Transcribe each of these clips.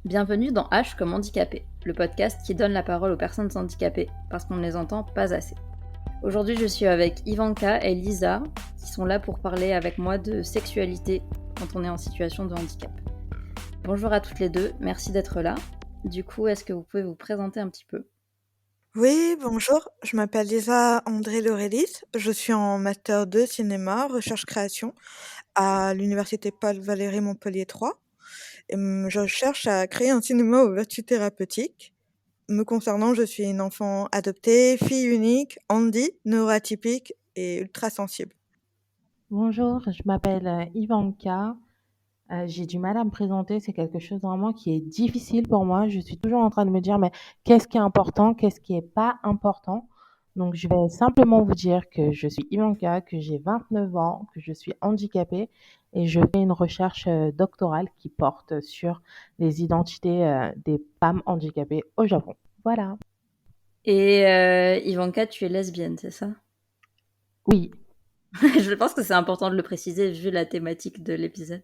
Bienvenue dans H comme handicapé, le podcast qui donne la parole aux personnes handicapées parce qu'on ne les entend pas assez. Aujourd'hui, je suis avec Ivanka et Lisa qui sont là pour parler avec moi de sexualité quand on est en situation de handicap. Bonjour à toutes les deux, merci d'être là. Du coup, est-ce que vous pouvez vous présenter un petit peu ? Oui, bonjour, je m'appelle Lisa André Laurelis, je suis en master 2 cinéma, recherche-création à l'université Paul Valéry Montpellier 3 et je cherche à créer un cinéma aux vertus thérapeutiques. Me concernant, je suis une enfant adoptée, fille unique, handi, neuroatypique et ultra sensible. Bonjour, je m'appelle Ivanka. J'ai du mal à me présenter, c'est quelque chose vraiment qui est difficile pour moi. Je suis toujours en train de me dire, mais qu'est-ce qui est important, qu'est-ce qui est pas important? Donc, je vais simplement vous dire que je suis Ivanka, que j'ai 29 ans, que je suis handicapée et je fais une recherche doctorale qui porte sur les identités des femmes handicapées au Japon. Voilà. Et Ivanka, tu es lesbienne, c'est ça ? Oui, Je pense que c'est important de le préciser vu la thématique de l'épisode.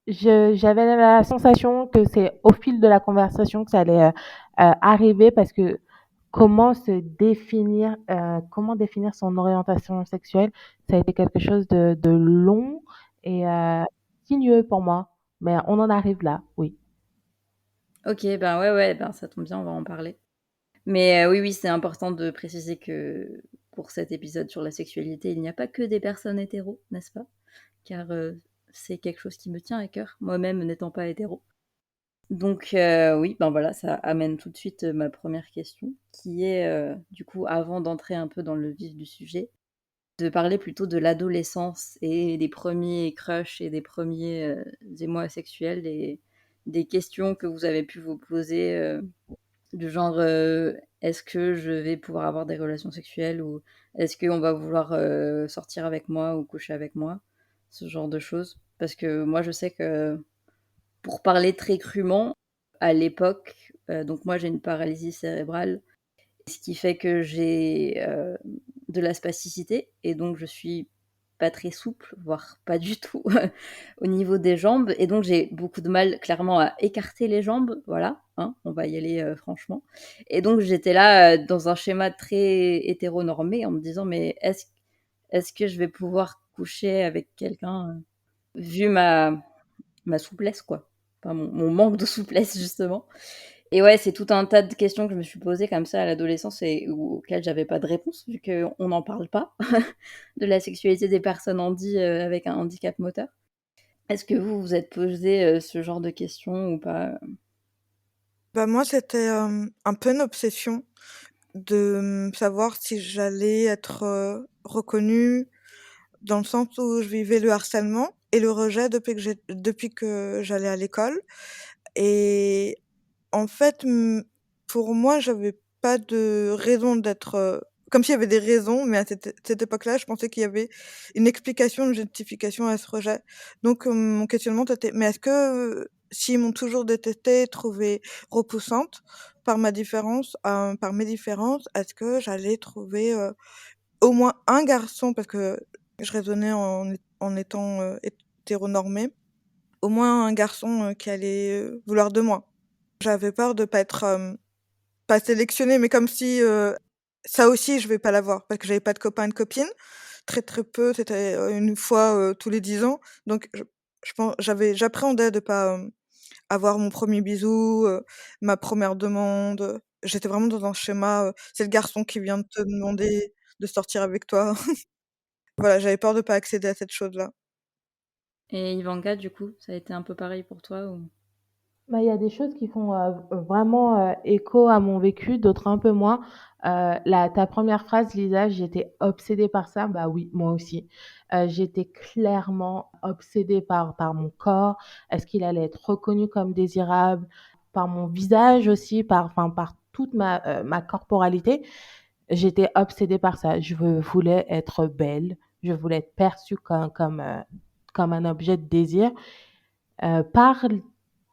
j'avais la sensation que c'est au fil de la conversation que ça allait arriver parce que comment définir son orientation sexuelle, ça a été quelque chose de long et sinueux pour moi. Mais on en arrive là, oui. Ok, ben ouais, ben ça tombe bien, on va en parler. Mais oui, c'est important de préciser que pour cet épisode sur la sexualité, il n'y a pas que des personnes hétéros, n'est-ce pas ? Car c'est quelque chose qui me tient à cœur, moi-même n'étant pas hétéro. Donc oui, ben voilà, ça amène tout de suite ma première question, qui est du coup, avant d'entrer un peu dans le vif du sujet, de parler plutôt de l'adolescence et des premiers crushs et des premiers émois sexuels et des questions que vous avez pu vous poser du genre, est-ce que je vais pouvoir avoir des relations sexuelles ou est-ce qu'on va vouloir sortir avec moi ou coucher avec moi, ce genre de choses. Parce que moi, je sais que pour parler très crûment, à l'époque, donc moi j'ai une paralysie cérébrale, ce qui fait que j'ai de la spasticité et donc je suis pas très souple, voire pas du tout au niveau des jambes. Et donc j'ai beaucoup de mal clairement à écarter les jambes, voilà, hein, on va y aller franchement. Et donc j'étais là dans un schéma très hétéronormé en me disant mais est-ce que je vais pouvoir coucher avec quelqu'un vu ma souplesse quoi, enfin mon manque de souplesse justement. Et ouais, c'est tout un tas de questions que je me suis posées comme ça à l'adolescence et auxquelles j'avais pas de réponse, vu qu'on n'en parle pas de la sexualité des personnes avec un handicap moteur. Est-ce que vous vous êtes posé ce genre de questions ou pas ? Bah moi, c'était un peu une obsession de savoir si j'allais être reconnue dans le sens où je vivais le harcèlement et le rejet depuis que j'allais à l'école. Et en fait, pour moi, j'avais pas de raison d'être, comme s'il y avait des raisons, mais à cette époque-là, je pensais qu'il y avait une explication, une justification à ce rejet. Donc, mon questionnement c'était: «Mais est-ce que, s'ils m'ont toujours détestée, trouvée repoussante par mes différences, est-ce que j'allais trouver, au moins un garçon?» parce que je raisonnais en étant, hétéronormée, au moins un garçon, qui allait, vouloir de moi. J'avais peur de pas être, pas sélectionnée, mais comme si, ça aussi je vais pas l'avoir parce que j'avais pas de copains et de copines. Très, très peu, c'était, 1 fois, tous les 10 ans. Donc j'appréhendais de pas, avoir mon premier bisou, ma première demande, j'étais vraiment dans un schéma, c'est le garçon qui vient de te demander de sortir avec toi. Voilà, j'avais peur de pas accéder à cette chose-là. Et Ivanka, du coup, ça a été un peu pareil pour toi ou... Bah, il y a des choses qui font vraiment écho à mon vécu, d'autres un peu moins. Ta première phrase, Lisa, j'étais obsédée par ça. Bah oui, moi aussi. J'étais clairement obsédée par mon corps. Est-ce qu'il allait être reconnu comme désirable? Par mon visage aussi, par toute ma corporalité. J'étais obsédée par ça. Voulais être belle. Je voulais être perçue comme un objet de désir par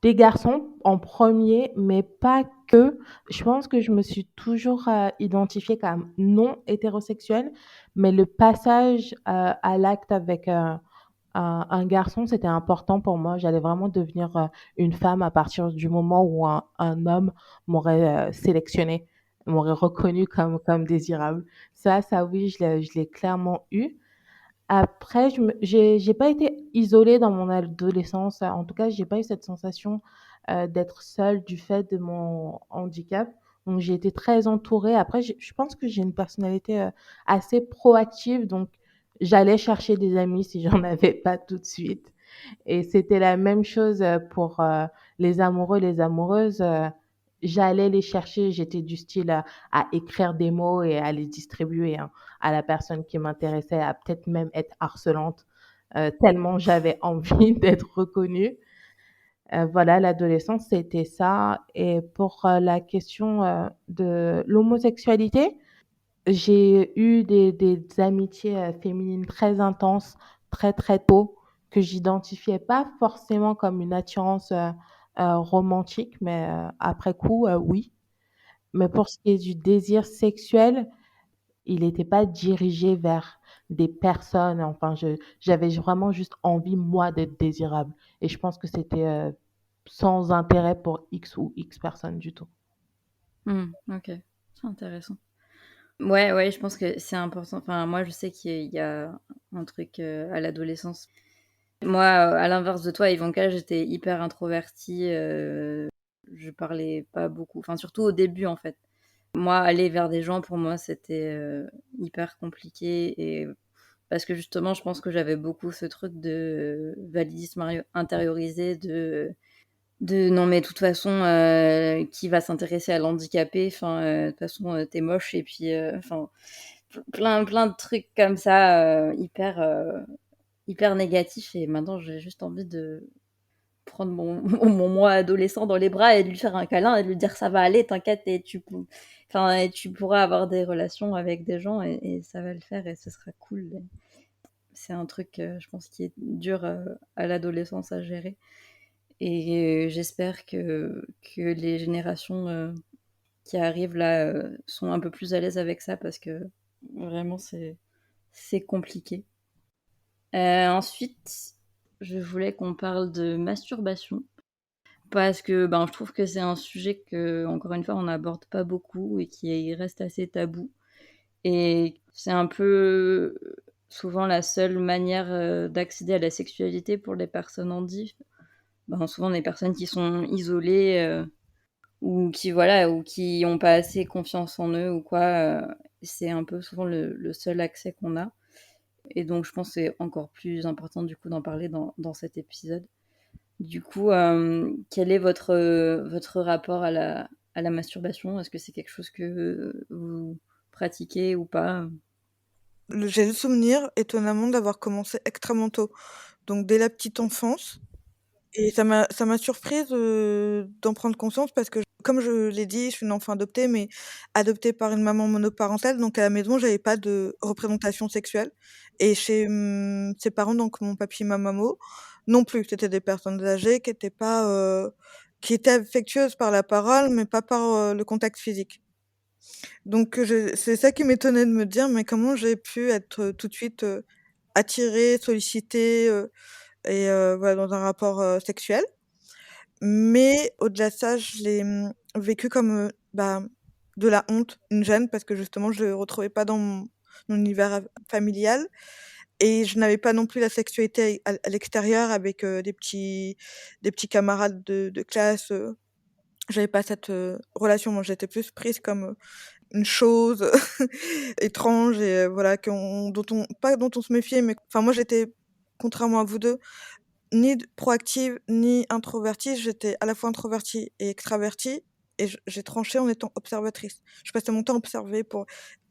des garçons en premier, mais pas que. Je pense que je me suis toujours identifiée comme non hétérosexuelle, mais le passage à l'acte avec un garçon, c'était important pour moi. J'allais vraiment devenir, une femme à partir du moment où un homme m'aurait, sélectionnée, m'aurait reconnue comme désirable. Ça oui, je l'ai clairement eu. Après, j'ai pas été isolée dans mon adolescence, en tout cas, j'ai pas eu cette sensation, d'être seule du fait de mon handicap. Donc j'ai été très entourée. Après, je pense que j'ai une personnalité, assez proactive, donc j'allais chercher des amis si j'en avais pas tout de suite. Et c'était la même chose, pour, les amoureux, les amoureuses, j'allais les chercher, j'étais du style à écrire des mots et à les distribuer, hein, à la personne qui m'intéressait, à peut-être même être harcelante, tellement j'avais envie d'être reconnue. Voilà, l'adolescence, c'était ça. Et pour, la question, de l'homosexualité, j'ai eu des amitiés, féminines très intenses, très, très tôt, que j'identifiais pas forcément comme une attirance, romantique, mais, après coup, oui. Mais pour ce qui est du désir sexuel, il était pas dirigé vers des personnes, enfin j'avais vraiment juste envie, moi, d'être désirable et je pense que c'était, sans intérêt pour X ou X personnes du tout. OK, c'est intéressant. Ouais, ouais, je pense que c'est important. Enfin, moi, je sais qu'il y a un truc, à l'adolescence. Moi, à l'inverse de toi, Ivanka, j'étais hyper introvertie, je parlais pas beaucoup, enfin, surtout au début, en fait. Moi, aller vers des gens, pour moi, c'était, hyper compliqué et parce que justement, je pense que j'avais beaucoup ce truc de validisme intériorisé de non, mais de toute façon, qui va s'intéresser à l'handicapé? Enfin, de toute façon, tu moche et puis, enfin, plein de trucs comme ça, hyper négatifs et maintenant, j'ai juste envie de prendre mon moi adolescent dans les bras et de lui faire un câlin et de lui dire: «Ça va aller, t'inquiète et enfin, et tu pourras avoir des relations avec des gens et ça va le faire et ce sera cool». C'est un truc, je pense qui est dur, à l'adolescence à gérer et j'espère que les générations, qui arrivent là, sont un peu plus à l'aise avec ça parce que vraiment c'est compliqué. Ensuite, je voulais qu'on parle de masturbation parce que, ben, je trouve que c'est un sujet que encore une fois, on n'aborde pas beaucoup et qui reste assez tabou et c'est un peu souvent la seule manière, d'accéder à la sexualité pour les personnes handies. Ben, souvent des personnes qui sont isolées, ou qui voilà, ou qui ont pas assez confiance en eux ou quoi, c'est un peu souvent le seul accès qu'on a et donc je pense que c'est encore plus important du coup d'en parler dans cet épisode. Du coup, quel est votre rapport à la masturbation? Est-ce que c'est quelque chose que vous pratiquez ou pas? J'ai le souvenir, étonnamment, d'avoir commencé extrêmement tôt, donc dès la petite enfance. Et ça m'a surprise, d'en prendre conscience parce que comme je l'ai dit, je suis une enfant adoptée, mais adoptée par une maman monoparentale, donc à la maison, j'avais pas de représentation sexuelle et chez, ses parents, donc mon papy et ma maman, non plus. C'était des personnes âgées qui étaient pas, qui étaient affectueuses par la parole, mais pas par, le contact physique. Donc je c'est ça qui m'étonnait de me dire: «Mais comment j'ai pu être, tout de suite, attirée, sollicitée, et voilà, dans un rapport, sexuel?» Mais au-delà de ça, je l'ai, vécu comme, bah, de la honte, une gêne parce que justement je le retrouvais pas dans mon univers familial et je n'avais pas non plus la sexualité à l'extérieur avec, des petits camarades de classe, j'avais pas cette, relation. Moi, j'étais plus prise comme, une chose étrange et voilà qu'on dont on pas dont on se méfiait, mais enfin moi j'étais, contrairement à vous 2, ni proactive, ni introvertie, j'étais à la fois introvertie et extravertie et j'ai tranché en étant observatrice. Je passais mon temps à observer pour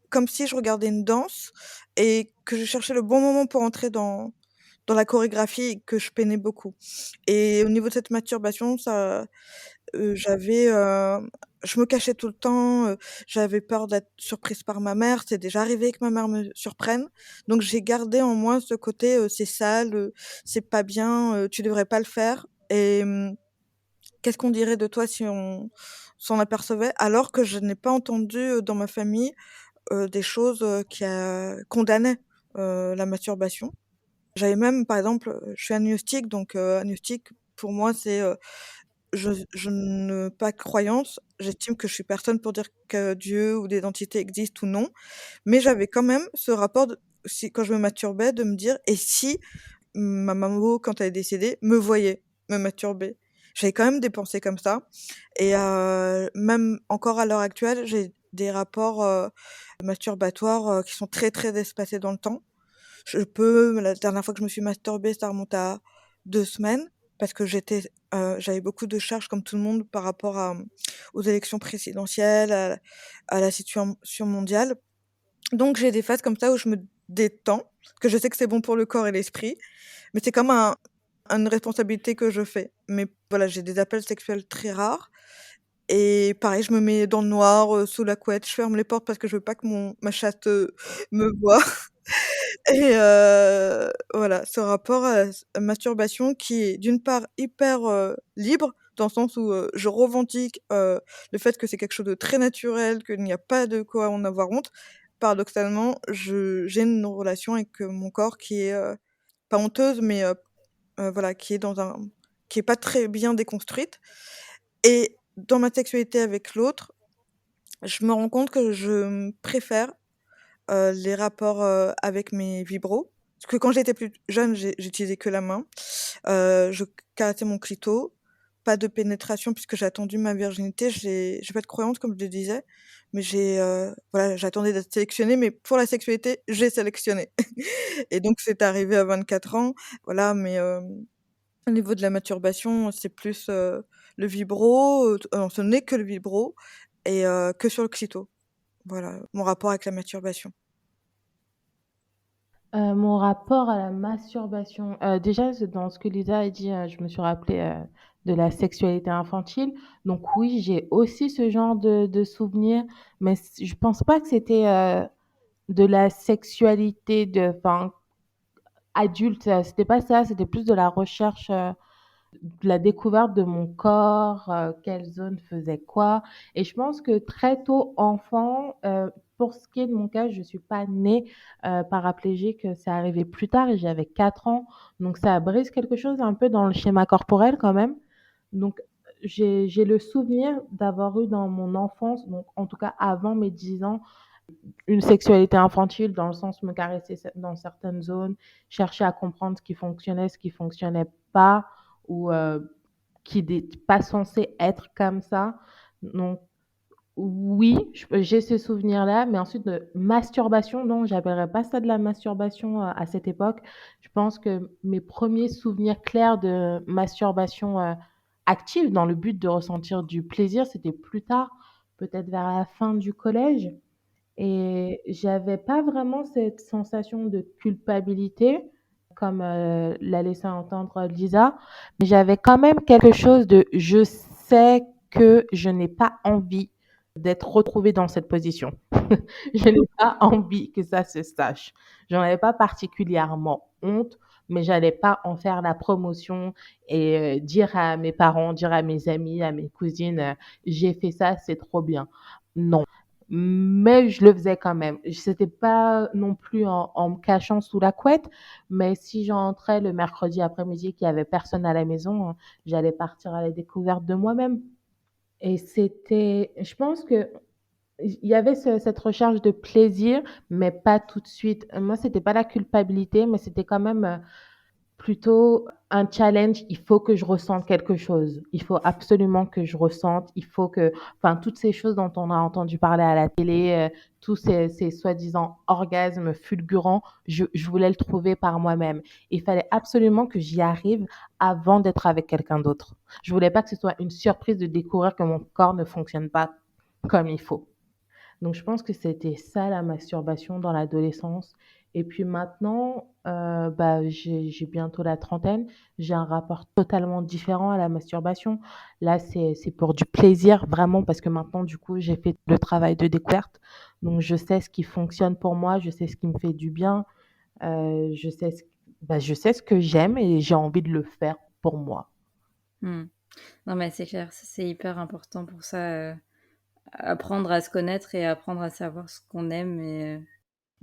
comme si je regardais une danse et que je cherchais le bon moment pour entrer dans la chorégraphie et que je peinais beaucoup. Et au niveau de cette masturbation, ça, j'avais, je me cachais tout le temps, j'avais peur d'être surprise par ma mère. C'est déjà arrivé que ma mère me surprenne. Donc j'ai gardé en moi ce côté, «C'est sale, c'est pas bien, tu devrais pas le faire» et «Qu'est-ce qu'on dirait de toi si on s'en apercevait?» alors que je n'ai pas entendu, dans ma famille, des choses, qui, condamnaient, la masturbation. J'avais même, par exemple, je suis agnostique, donc agnostique, pour moi, c'est, je ne pas croyance, j'estime que je suis personne pour dire que Dieu ou des entités existent ou non, mais j'avais quand même ce rapport de si quand je me masturbais, de me dire: «Et si ma maman, quand elle est décédée, me voyait me masturber?» J'avais quand même des pensées comme ça et même encore à l'heure actuelle, j'ai des rapports, masturbatoires, qui sont très, très espacés dans le temps. La dernière fois que je me suis masturbée, ça remonte à 2 semaines parce que j'avais beaucoup de charges comme tout le monde par rapport aux élections présidentielles, à la situation mondiale. Donc j'ai des phases comme ça où je me détends, que je sais que c'est bon pour le corps et l'esprit, mais c'est comme une responsabilité que je fais. Mais voilà, j'ai des appels sexuels très rares et pareil, je me mets dans le noir, sous la couette, je ferme les portes parce que je veux pas que ma chatte, me voie. Et voilà, ce rapport à s masturbation qui est d'une part hyper, libre, dans le sens où, je revendique, le fait que c'est quelque chose de très naturel, qu'il n'y a pas de quoi en avoir honte. Paradoxalement, j'ai une relation avec, mon corps qui est, pas honteuse, mais voilà, qui est pas très bien déconstruite et dans ma sexualité avec l'autre, je me rends compte que je préfère les rapports, avec mes vibros. Parce que quand j'étais plus jeune, j'utilisais que la main. Je caressais mon clito, pas de pénétration puisque j'ai attendu ma virginité. J'ai pas de croyance comme je le disais, mais voilà, j'attendais d'être sélectionnée, mais pour la sexualité, j'ai sélectionné et donc c'est arrivé à 24 ans, voilà, mais au niveau de la masturbation, c'est plus, le vibro, ce n'est que le vibro et que sur le clito. Voilà, mon rapport avec la masturbation. Mon rapport à la masturbation, déjà c'est dans ce que Lisa a dit, je me suis rappelé de la sexualité infantile. Donc oui, j'ai aussi ce genre de souvenirs, mais je pense pas que c'était, de la sexualité enfin adulte, c'était pas ça, c'était plus de la recherche, de la découverte de mon corps, quelle zone faisait quoi et je pense que très tôt enfant, pour ce qui est de mon cas, je suis pas née, paraplégique, c'est arrivé plus tard et j'avais 4 ans, donc ça brise quelque chose un peu dans le schéma corporel quand même. Donc j'ai le souvenir d'avoir eu dans mon enfance, donc en tout cas avant mes 10 ans, une sexualité infantile dans le sens me caresser dans certaines zones, chercher à comprendre ce qui fonctionnait pas ou qui n'est pas censé être comme ça. Donc oui, j'ai ce souvenir-là, mais ensuite de masturbation, non, j'appellerais pas ça de la masturbation à cette époque. Je pense que mes premiers souvenirs clairs de masturbation active dans le but de ressentir du plaisir, c'était plus tard, peut-être vers la fin du collège. Et j'avais pas vraiment cette sensation de culpabilité comme, l'a laissé entendre Lisa, mais j'avais quand même quelque chose de: «Je sais que je n'ai pas envie d'être retrouvée dans cette position. Je n'ai pas envie que ça se sache». J'en avais pas particulièrement honte, mais j'allais pas en faire la promotion et dire à mes parents, dire à mes amis, à mes cousines, «J'ai fait ça, c'est trop bien». Non. Mais je le faisais quand même. C'était pas non plus en me cachant sous la couette, mais si j'entrais le mercredi après-midi qu'il y avait personne à la maison, j'allais partir à la découverte de moi-même et je pense que il y avait cette recherche de plaisir, mais pas tout de suite. Moi, c'était pas la culpabilité, mais c'était quand même, plutôt un challenge, il faut que je ressente quelque chose. Il faut absolument que je ressente, il faut que enfin toutes ces choses dont on a entendu parler à la télé, tous ces soi-disant orgasmes fulgurants, je voulais le trouver par moi-même. Il fallait absolument que j'y arrive avant d'être avec quelqu'un d'autre. Je voulais pas que ce soit une surprise de découvrir que mon corps ne fonctionne pas comme il faut. Donc je pense que c'était ça la masturbation dans l'adolescence et puis maintenant, bah, j'ai bientôt la trentaine, j'ai un rapport totalement différent à la masturbation. Là, c'est pour du plaisir vraiment parce que maintenant du coup, j'ai fait le travail de découverte. Donc je sais ce qui fonctionne pour moi, je sais ce qui me fait du bien, je sais je sais ce que j'aime et j'ai envie de le faire pour moi. Mmh. Non, mais c'est clair, c'est hyper important pour ça, apprendre à se connaître et apprendre à savoir ce qu'on aime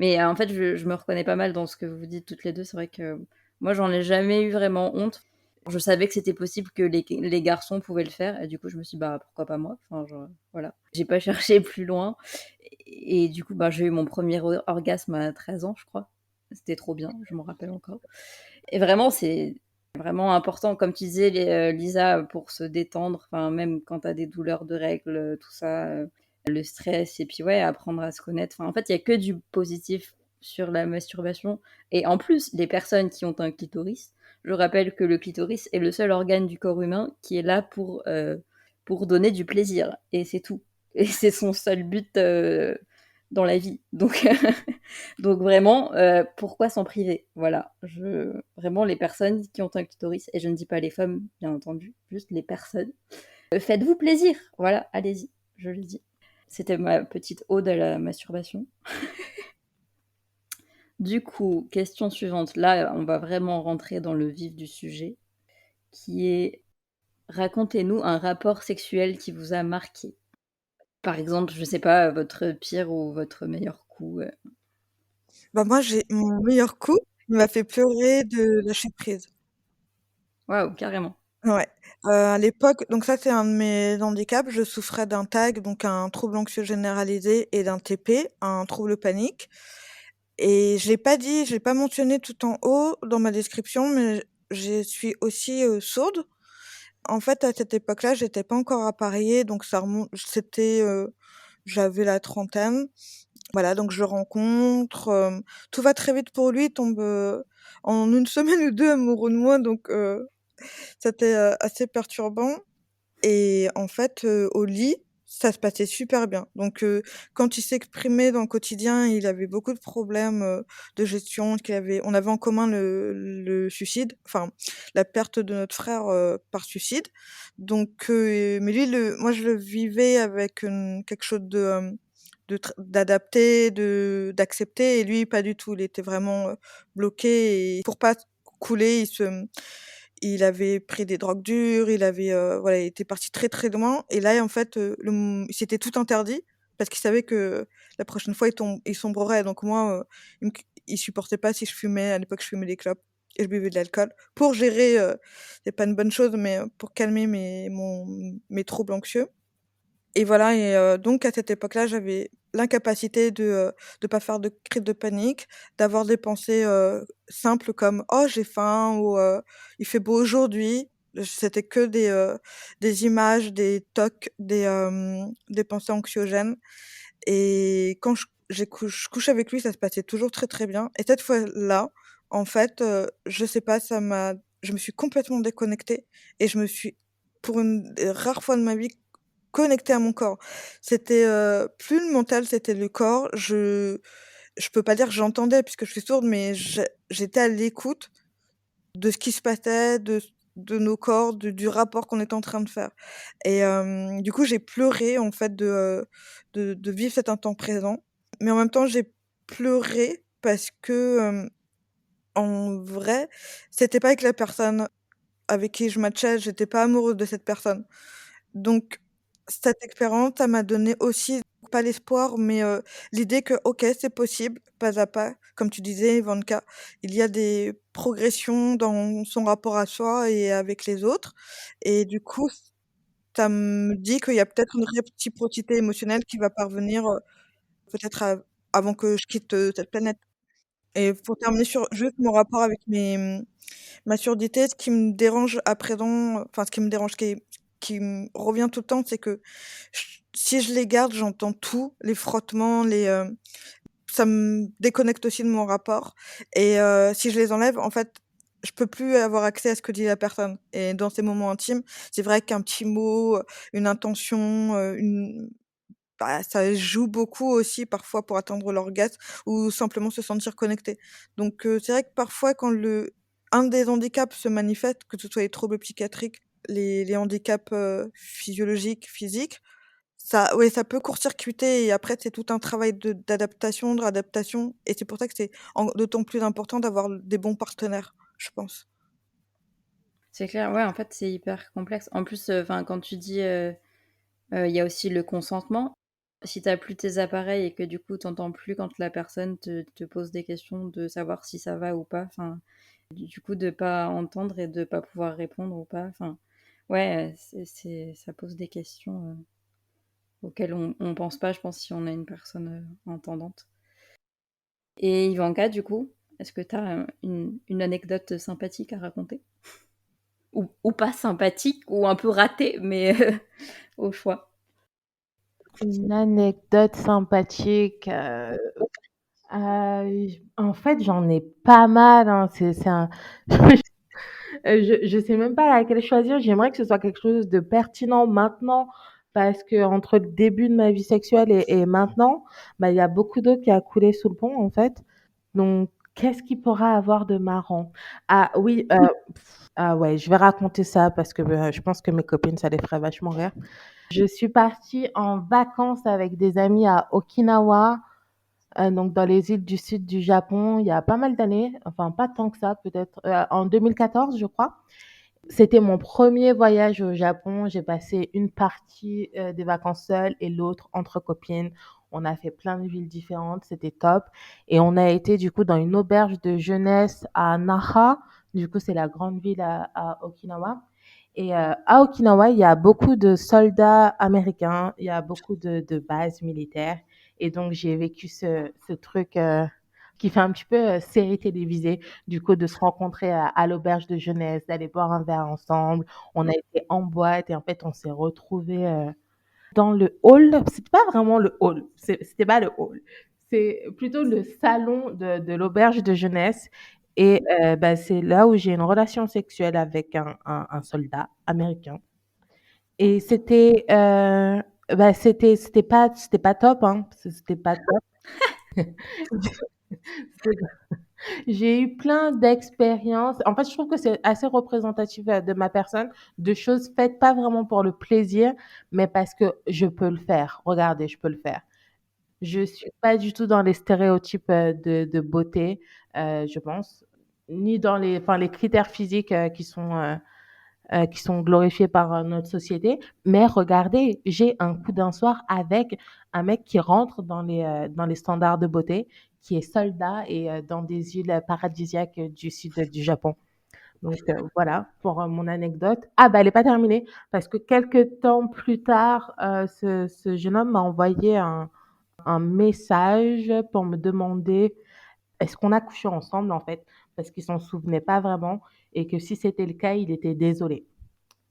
et en fait, je me reconnais pas mal dans ce que vous dites toutes les 2. C'est vrai que Moi, j'en ai jamais eu vraiment honte. Je savais que c'était possible que les garçons pouvaient le faire et du coup, je me suis dit: «Bah, pourquoi pas moi?» Enfin, genre, voilà. J'ai pas cherché plus loin et du coup, bah, j'ai eu mon premier orgasme à 13 ans, je crois. C'était trop bien, je m'en rappelle encore et vraiment, c'est vraiment important, comme tu disais, Lisa, pour se détendre, enfin, même quand tu as des douleurs de règles, tout ça, le stress et puis, ouais, apprendre à se connaître. Enfin, en fait, il y a que du positif sur la masturbation et en plus, les personnes qui ont un clitoris, je rappelle que le clitoris est le seul organe du corps humain qui est là pour donner du plaisir et c'est tout et c'est son seul but, dans la vie donc donc vraiment, pourquoi s'en priver? Voilà, vraiment les personnes qui ont un clitoris et je ne dis pas les femmes, bien entendu, juste les personnes, faites-vous plaisir, voilà, allez-y, je le dis. C'était ma petite ode à la masturbation. Du coup, question suivante, là, on va vraiment rentrer dans le vif du sujet, qui est: racontez-nous un rapport sexuel qui vous a marqué. Par exemple, je sais pas, votre pire ou votre meilleur coup, Bah, moi, j'ai mon meilleur coup, il m'a fait pleurer de lâcher prise. waouh, carrément. Ouais, à l'époque donc ça, c'est un de mes handicaps, je souffrais d'un TAG, donc un trouble anxieux généralisé et d'un TP, un trouble panique et je l'ai pas mentionné tout en haut dans ma description, mais je suis aussi, sourde. En fait, à cette époque-là, j'étais pas encore appareillée, donc ça remonte c'était, j'avais la trentaine. Voilà, donc je le rencontre, tout va très vite pour lui, il tombe, en une semaine ou 2 amoureux de moi, donc c'était, assez perturbant et en fait, au lit, ça se passait super bien. Donc quand il s'exprimait dans le quotidien, il avait beaucoup de problèmes, de gestion, on avait en commun le suicide, enfin la perte de notre frère, par suicide. Donc mais lui, moi je le vivais avec quelque chose d'adapté, d'accepter et lui pas du tout. Il était vraiment, bloqué et pour pas couler, il avait pris des drogues dures, il avait, voilà, il était parti très, très loin et là, en fait, il s'était tout interdit parce qu'il savait que la prochaine fois, il sombrerait donc moi, il supportait pas si je fumais. À l'époque, je fumais des clopes et je buvais de l'alcool pour gérer, c'est pas une bonne chose, mais pour calmer mes troubles anxieux. Et voilà et donc à cette époque-là, j'avais l'incapacité de pas faire de crise de panique, d'avoir des pensées, simples comme: «Oh j'ai faim» ou «Il fait beau aujourd'hui». C'était que des images, des tocs, des pensées anxiogènes et quand je couche avec lui, ça se passait toujours très, très bien et cette fois-là, en fait, je sais pas, je me suis complètement déconnectée et je me suis, pour une des rares fois de ma vie, connectée à mon corps. C'était, plus le mental, c'était le corps. Je peux pas dire que j'entendais puisque je suis sourde, mais j'étais à l'écoute de ce qui se passait, de nos corps, du rapport qu'on était en train de faire et du coup, j'ai pleuré en fait de vivre cet instant présent, mais en même temps, j'ai pleuré parce que, en vrai, c'était pas avec la personne avec qui je matchais, j'étais pas amoureuse de cette personne. Donc cette expérience, ça m'a donné aussi, pas l'espoir, mais l'idée que OK, c'est possible, pas à pas. Comme tu disais, Ivanka, il y a des progressions dans son rapport à soi et avec les autres et du coup, ça me dit qu'il y a peut-être une réciprocité émotionnelle qui va parvenir, peut-être avant que je quitte, cette planète et pour terminer sur juste mon rapport avec ma surdité, ce qui me dérange à présent, enfin ce qui me dérange, qui me revient tout le temps, c'est que si je les garde, j'entends tout, les frottements, ça me déconnecte aussi de mon rapport et si je les enlève, en fait, je peux plus avoir accès à ce que dit la personne et dans ces moments intimes, c'est vrai qu'un petit mot, une intention, bah, ça joue beaucoup aussi parfois pour atteindre l'orgasme ou simplement se sentir connecté. Donc c'est vrai que parfois quand un des handicaps se manifeste, que ce soit les troubles psychiatriques, les handicaps, physiologiques, physiques, ça ouais, ça peut court-circuiter et après c'est tout un travail d'adaptation, de réadaptation et c'est pour ça que c'est d'autant plus important d'avoir des bons partenaires, je pense. C'est clair, ouais, en fait, c'est hyper complexe. En plus, enfin, quand tu dis, il y a aussi le consentement. Si tu as plus tes appareils et que du coup, tu entends plus quand la personne te pose des questions de savoir si ça va ou pas, enfin, Du coup, de pas entendre et de pas pouvoir répondre ou pas. Enfin, ouais, ça pose des questions auxquelles on pense pas, je pense, si on a une personne entendante. Et Ivanka, du coup, est-ce que tu as une anecdote sympathique à raconter? Ou pas sympathique, ou un peu ratée, mais au choix. Une anecdote sympathique. En fait, j'en ai pas mal, hein. C'est un je sais même pas laquelle choisir. J'aimerais que ce soit quelque chose de pertinent maintenant parce qu'entre le début de ma vie sexuelle et maintenant, bah, il y a beaucoup d'eau qui a coulé sous le pont, en fait. Donc qu'est-ce qu'il pourra avoir de marrant? Ah oui, ah ouais, je vais raconter ça parce que, je pense que mes copines, ça les ferait vachement rire. Je suis partie en vacances avec des amis à Okinawa, donc dans les îles du sud du Japon, il y a pas mal d'années, enfin pas tant que ça, peut-être en 2014, je crois. C'était mon premier voyage au Japon. J'ai passé une partie des vacances seule et l'autre entre copines. On a fait plein de villes différentes, c'était top. Et on a été du coup dans une auberge de jeunesse à Naha. Du coup, c'est la grande ville à Okinawa. Et à Okinawa, il y a beaucoup de soldats américains, il y a beaucoup de bases militaires. Et donc, j'ai vécu ce truc qui fait un petit peu série télévisée, du coup, de se rencontrer à l'auberge de jeunesse, d'aller boire un verre ensemble. On a été en boîte et en fait, on s'est retrouvés dans le hall. C'était pas vraiment le hall, c'était pas le hall. C'est plutôt le salon de l'auberge de jeunesse. Et bah, c'est là où j'ai une relation sexuelle avec un soldat américain. Et c'était pas top, hein. C'était pas top. J'ai eu plein d'expériences. En fait, je trouve que c'est assez représentatif de ma personne, de choses faites pas vraiment pour le plaisir, mais parce que je peux le faire. Regardez, je peux le faire. Je suis pas du tout dans les stéréotypes de beauté, je pense, ni dans les critères physiques qui sont glorifiés par notre société. Mais regardez, j'ai un coup d'un soir avec un mec qui rentre dans les standards de beauté, qui est soldat et dans des îles paradisiaques du sud du Japon. Donc voilà pour mon anecdote. Ah bah elle n'est pas terminée parce que quelques temps plus tard, ce jeune homme m'a envoyé un message pour me demander est-ce qu'on a couché ensemble en fait parce qu'il s'en souvenait pas vraiment et que si c'était le cas, il était désolé.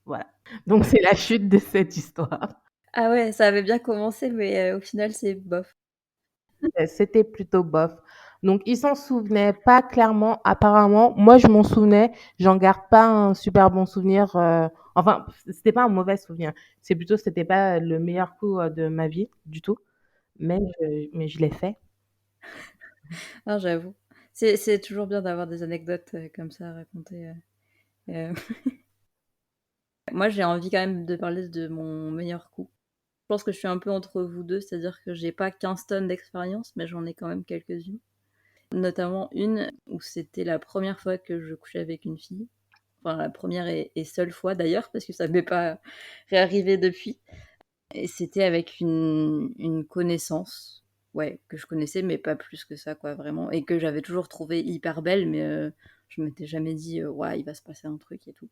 Voilà. Donc c'est la chute de cette histoire. Ah ouais, ça avait bien commencé, mais au final, c'est bof. C'était plutôt bof. Donc il s'en souvenait pas clairement apparemment. Moi je m'en souvenais, j'en garde pas un super bon souvenir, enfin c'était pas un mauvais souvenir. C'est plutôt c'était pas le meilleur coup, de ma vie du tout, mais je l'ai fait. Ah, j'avoue. C'est toujours bien d'avoir des anecdotes comme ça à raconter. Euh. Moi, j'ai envie quand même de parler de mon meilleur coup. Je pense que je suis un peu entre vous deux, c'est-à-dire que j'ai pas 15 tonnes d'expérience, mais j'en ai quand même quelques-unes. Notamment une où c'était la première fois que je couchais avec une fille. Enfin, la première et seule fois d'ailleurs, parce que ça m'est pas réarrivé depuis. Et c'était avec une connaissance, ouais, que je connaissais, mais pas plus que ça, quoi, vraiment. Et que j'avais toujours trouvé hyper belle, mais je m'étais jamais dit, ouais, il va se passer un truc et tout.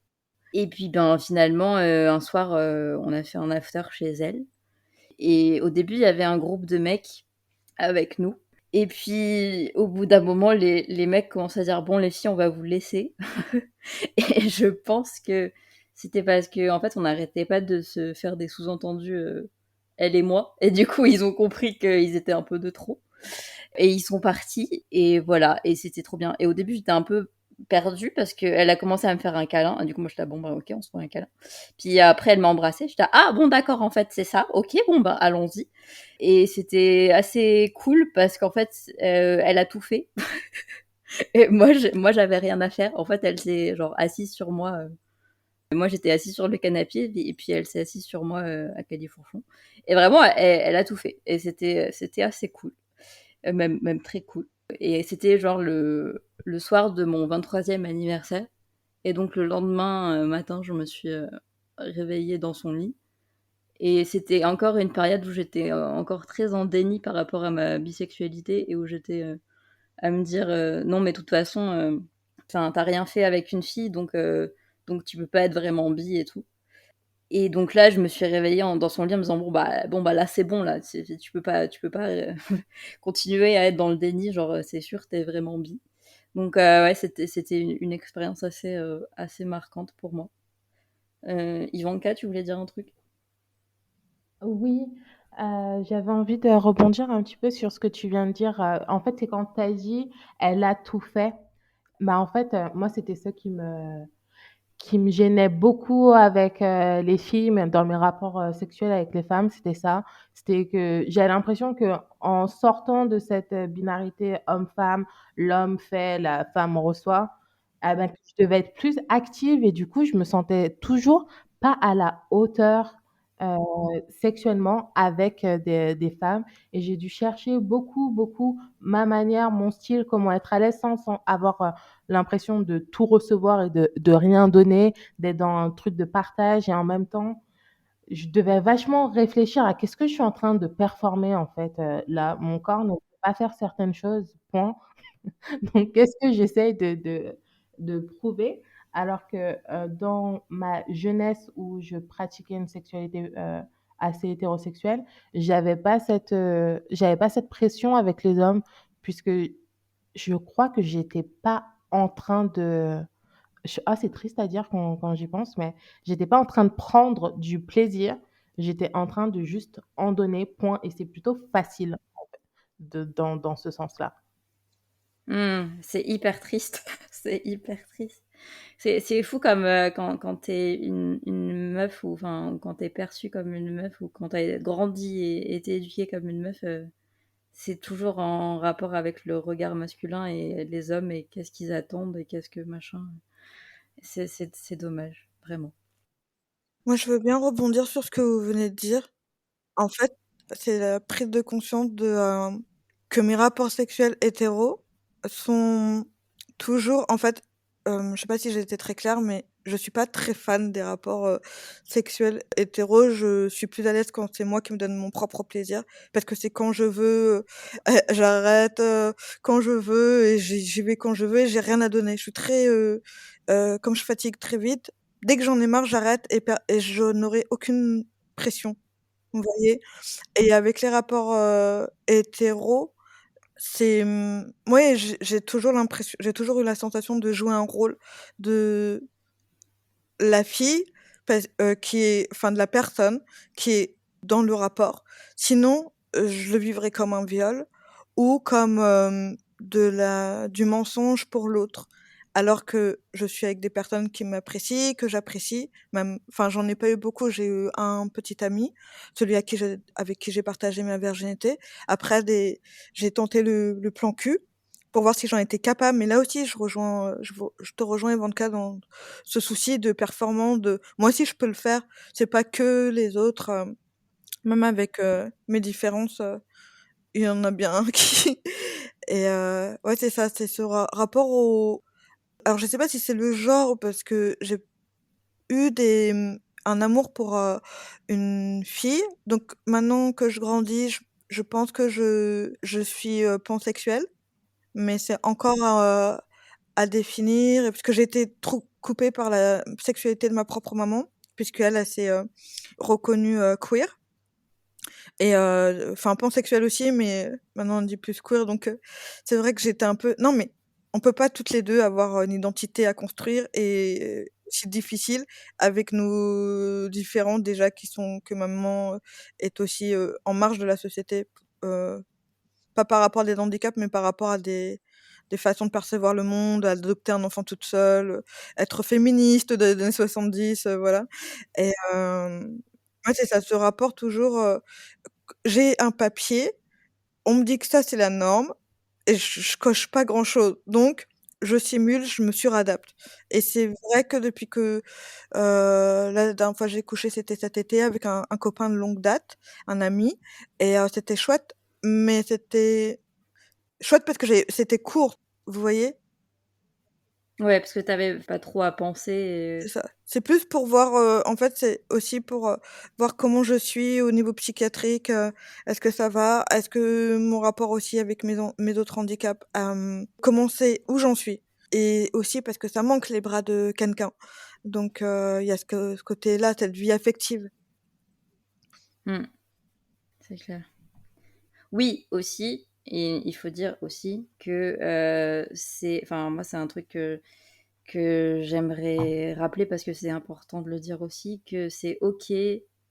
Et puis, ben, finalement, un soir, on a fait un after chez elle. Et au début, il y avait un groupe de mecs avec nous. Et puis, au bout d'un moment, les mecs commencent à dire, bon, les filles, on va vous laisser. Et je pense que c'était parce que, en fait, on n'arrêtait pas de se faire des sous-entendus, elle et moi. Et du coup, ils ont compris qu'ils étaient un peu de trop. Et ils sont partis. Et voilà. Et c'était trop bien. Et au début, j'étais un peu perdue parce qu'elle a commencé à me faire un câlin. Et du coup, moi, j'étais là, bon, bah, ok, on se fait un câlin. Puis après, elle m'a embrassée. J'étais là, ah, bon, d'accord, en fait, c'est ça. Ok, bon, bah, allons-y. Et c'était assez cool parce qu'en fait, elle a tout fait. Et moi, j'avais rien à faire. En fait, elle s'est genre assise sur moi. Moi, j'étais assise sur le canapé et puis elle s'est assise sur moi à califourchon. Et vraiment, elle a tout fait. Et c'était assez cool. Même très cool. Et c'était genre le soir de mon 23e anniversaire. Et donc, le lendemain matin, je me suis réveillée dans son lit. Et c'était encore une période où j'étais encore très en déni par rapport à ma bisexualité et où j'étais à me dire non, mais de toute façon, enfin, tu rien fait avec une fille, donc tu peux pas être vraiment bi et tout. Et donc là, je me suis réveillée dans son lit en me disant bon bah là c'est bon là, tu peux pas continuer à être dans le déni, genre c'est sûr t'es vraiment bi. Donc ouais, c'était une expérience assez marquante pour moi. Ivanka, tu voulais dire un truc? Oui, j'avais envie de rebondir un petit peu sur ce que tu viens de dire, en fait, c'est quand tu as dit: «Elle a tout fait». Bah, en fait, moi, c'était ça qui me gênait beaucoup avec, les filles, même dans mes rapports, sexuels avec les femmes, c'était ça. C'était que j'avais l'impression qu'en sortant de cette, binarité homme-femme, l'homme fait, la femme reçoit, ah ben, que je devais être plus active et du coup, je me sentais toujours pas à la hauteur, sexuellement avec, des femmes et j'ai dû chercher beaucoup, beaucoup ma manière, mon style, comment être à l'aise sans avoir, l'impression de tout recevoir et de rien donner, d'être dans un truc de partage et en même temps, je devais vachement réfléchir à qu'est-ce que je suis en train de performer en fait, là? Mon corps ne peut pas faire certaines choses, point. Donc qu'est-ce que j'essaye de prouver? Alors que, dans ma jeunesse où je pratiquais une sexualité, assez hétérosexuelle, j'avais pas cette pression avec les hommes puisque je crois que j'étais pas en train de c'est triste à dire quand j'y pense, mais j'étais pas en train de prendre du plaisir, j'étais en train de juste en donner, point et c'est plutôt facile dans ce sens-là. C'est hyper triste, c'est hyper triste. C'est fou comme, quand tu une meuf ou enfin, quand tu perçue comme une meuf ou quand tu grandi et été éduquée comme une meuf, c'est toujours en rapport avec le regard masculin et les hommes et qu'est-ce qu'ils attendent et qu'est-ce que machin. C'est dommage, vraiment. Moi, je veux bien rebondir sur ce que vous venez de dire. En fait, c'est la prise de conscience que mes rapports sexuels hétéros sont toujours en fait, je sais pas si j'ai été très claire, mais je suis pas très fan des rapports, sexuels hétéros. Je suis plus à l'aise quand c'est moi qui me donne mon propre plaisir, parce que c'est quand je veux, j'arrête, quand je veux et j'y vais quand je veux et j'ai rien à donner. Je suis très, comme je fatigue très vite, dès que j'en ai marre, j'arrête et je n'aurai aucune pression. Vous voyez? Et avec les rapports, hétéros, ouais, j'ai toujours eu la sensation de jouer un rôle de la fille, qui est enfin de la personne qui est dans le rapport. Sinon, je le vivrais comme un viol ou comme, du mensonge pour l'autre. Alors que je suis avec des personnes qui m'apprécient, que j'apprécie, même enfin j'en ai pas eu beaucoup, j'ai eu un petit ami, celui avec qui j'ai partagé ma virginité. Après j'ai tenté le plan cul pour voir si j'en étais capable, mais là aussi je te rejoins Ivanka dans ce souci de performance, de moi aussi je peux le faire, c'est pas que les autres, même avec, mes différences, il y en a bien qui et ouais c'est ça, c'est ce rapport au alors je sais pas si c'est le genre parce que j'ai eu un amour pour, une fille, donc maintenant que je grandis, je pense que je suis, pansexuelle, mais c'est encore, à définir et parce que j'ai été trop coupée par la sexualité de ma propre maman, puisqu'elle, elle s'est, reconnue, queer et enfin pansexuelle aussi, mais maintenant on dit plus queer donc c'est vrai que j'étais un peu non mais on peut pas toutes les 2 avoir, une identité à construire et c'est difficile avec nos différences déjà qui sont que maman, est aussi, en marge de la société, heu pas par rapport à des handicaps, mais par rapport à des façons de percevoir le monde, adopter un enfant toute seule, être féministe des années 70, voilà et ouais, c'est ça, ce rapport toujours, j'ai un papier, on me dit que ça, c'est la norme et je coche pas grand-chose, donc je simule, je me suradapte et c'est vrai que depuis que, la dernière fois j'ai couché, c'était cet été avec un copain de longue date, un ami et c'était chouette, mais c'était chouette parce que c'était court, vous voyez? Ouais, parce que t'avais pas trop à penser C'est ça. C'est plus pour voir, en fait, c'est aussi pour, voir comment je suis au niveau psychiatrique, est-ce que ça va? Est-ce que mon rapport aussi avec mes autres handicaps, comment c'est où j'en suis? et aussi parce que ça manque les bras de quelqu'un. Donc il y a ce côté-là, cette vie affective. Mmh, c'est clair. Oui, aussi, et il faut dire aussi que enfin, moi, c'est un truc que j'aimerais rappeler parce que c'est important de le dire aussi, que c'est ok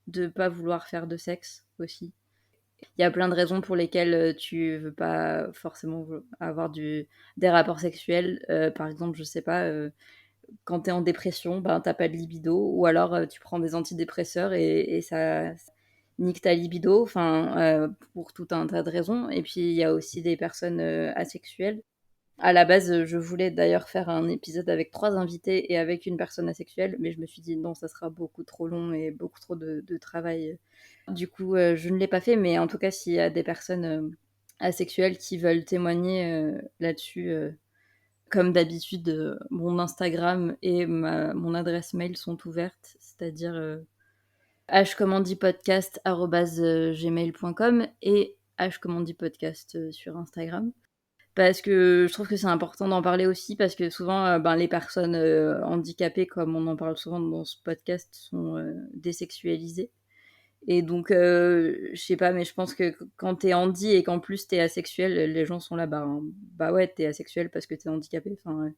de pas vouloir faire de sexe aussi. Il y a plein de raisons pour lesquelles tu veux pas forcément avoir des rapports sexuels. Par exemple, je sais pas, quand t'es en dépression, ben t'as pas de libido, ou alors tu prends des antidépresseurs et ça nique ta libido, enfin, pour tout un tas de raisons. Et puis il y a aussi des personnes asexuelles. À la base, je voulais d'ailleurs faire un épisode avec 3 invités et avec une personne asexuelle, mais je me suis dit non, ça sera beaucoup trop long et beaucoup trop de travail. Du coup, je ne l'ai pas fait, mais en tout cas, s'il y a des personnes asexuelles qui veulent témoigner là-dessus, comme d'habitude, mon Instagram et mon adresse mail sont ouvertes, c'est-à-dire hcommandipodcast@gmail.com et hcommandipodcast sur Instagram. Parce que je trouve que c'est important d'en parler aussi, parce que souvent, ben, les personnes handicapées, comme on en parle souvent dans ce podcast, sont désexualisées. Et donc, je sais pas, mais je pense que quand t'es handi et qu'en plus t'es asexuel, les gens sont là, bah ouais, t'es asexuel parce que t'es handicapé. Enfin,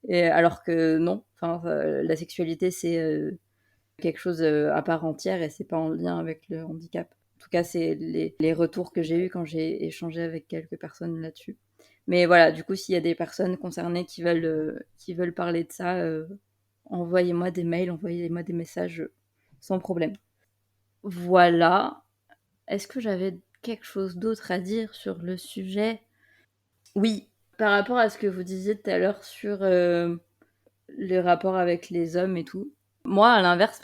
et alors que non, enfin, la sexualité c'est quelque chose à part entière et c'est pas en lien avec le handicap. En tout cas, c'est les retours que j'ai eus quand j'ai échangé avec quelques personnes là-dessus. Mais voilà, du coup, s'il y a des personnes concernées qui veulent parler de ça, envoyez-moi des mails, envoyez-moi des messages sans problème. Voilà. Est-ce que j'avais quelque chose d'autre à dire sur le sujet? Oui, par rapport à ce que vous disiez tout à l'heure sur les rapports avec les hommes et tout. Moi, à l'inverse,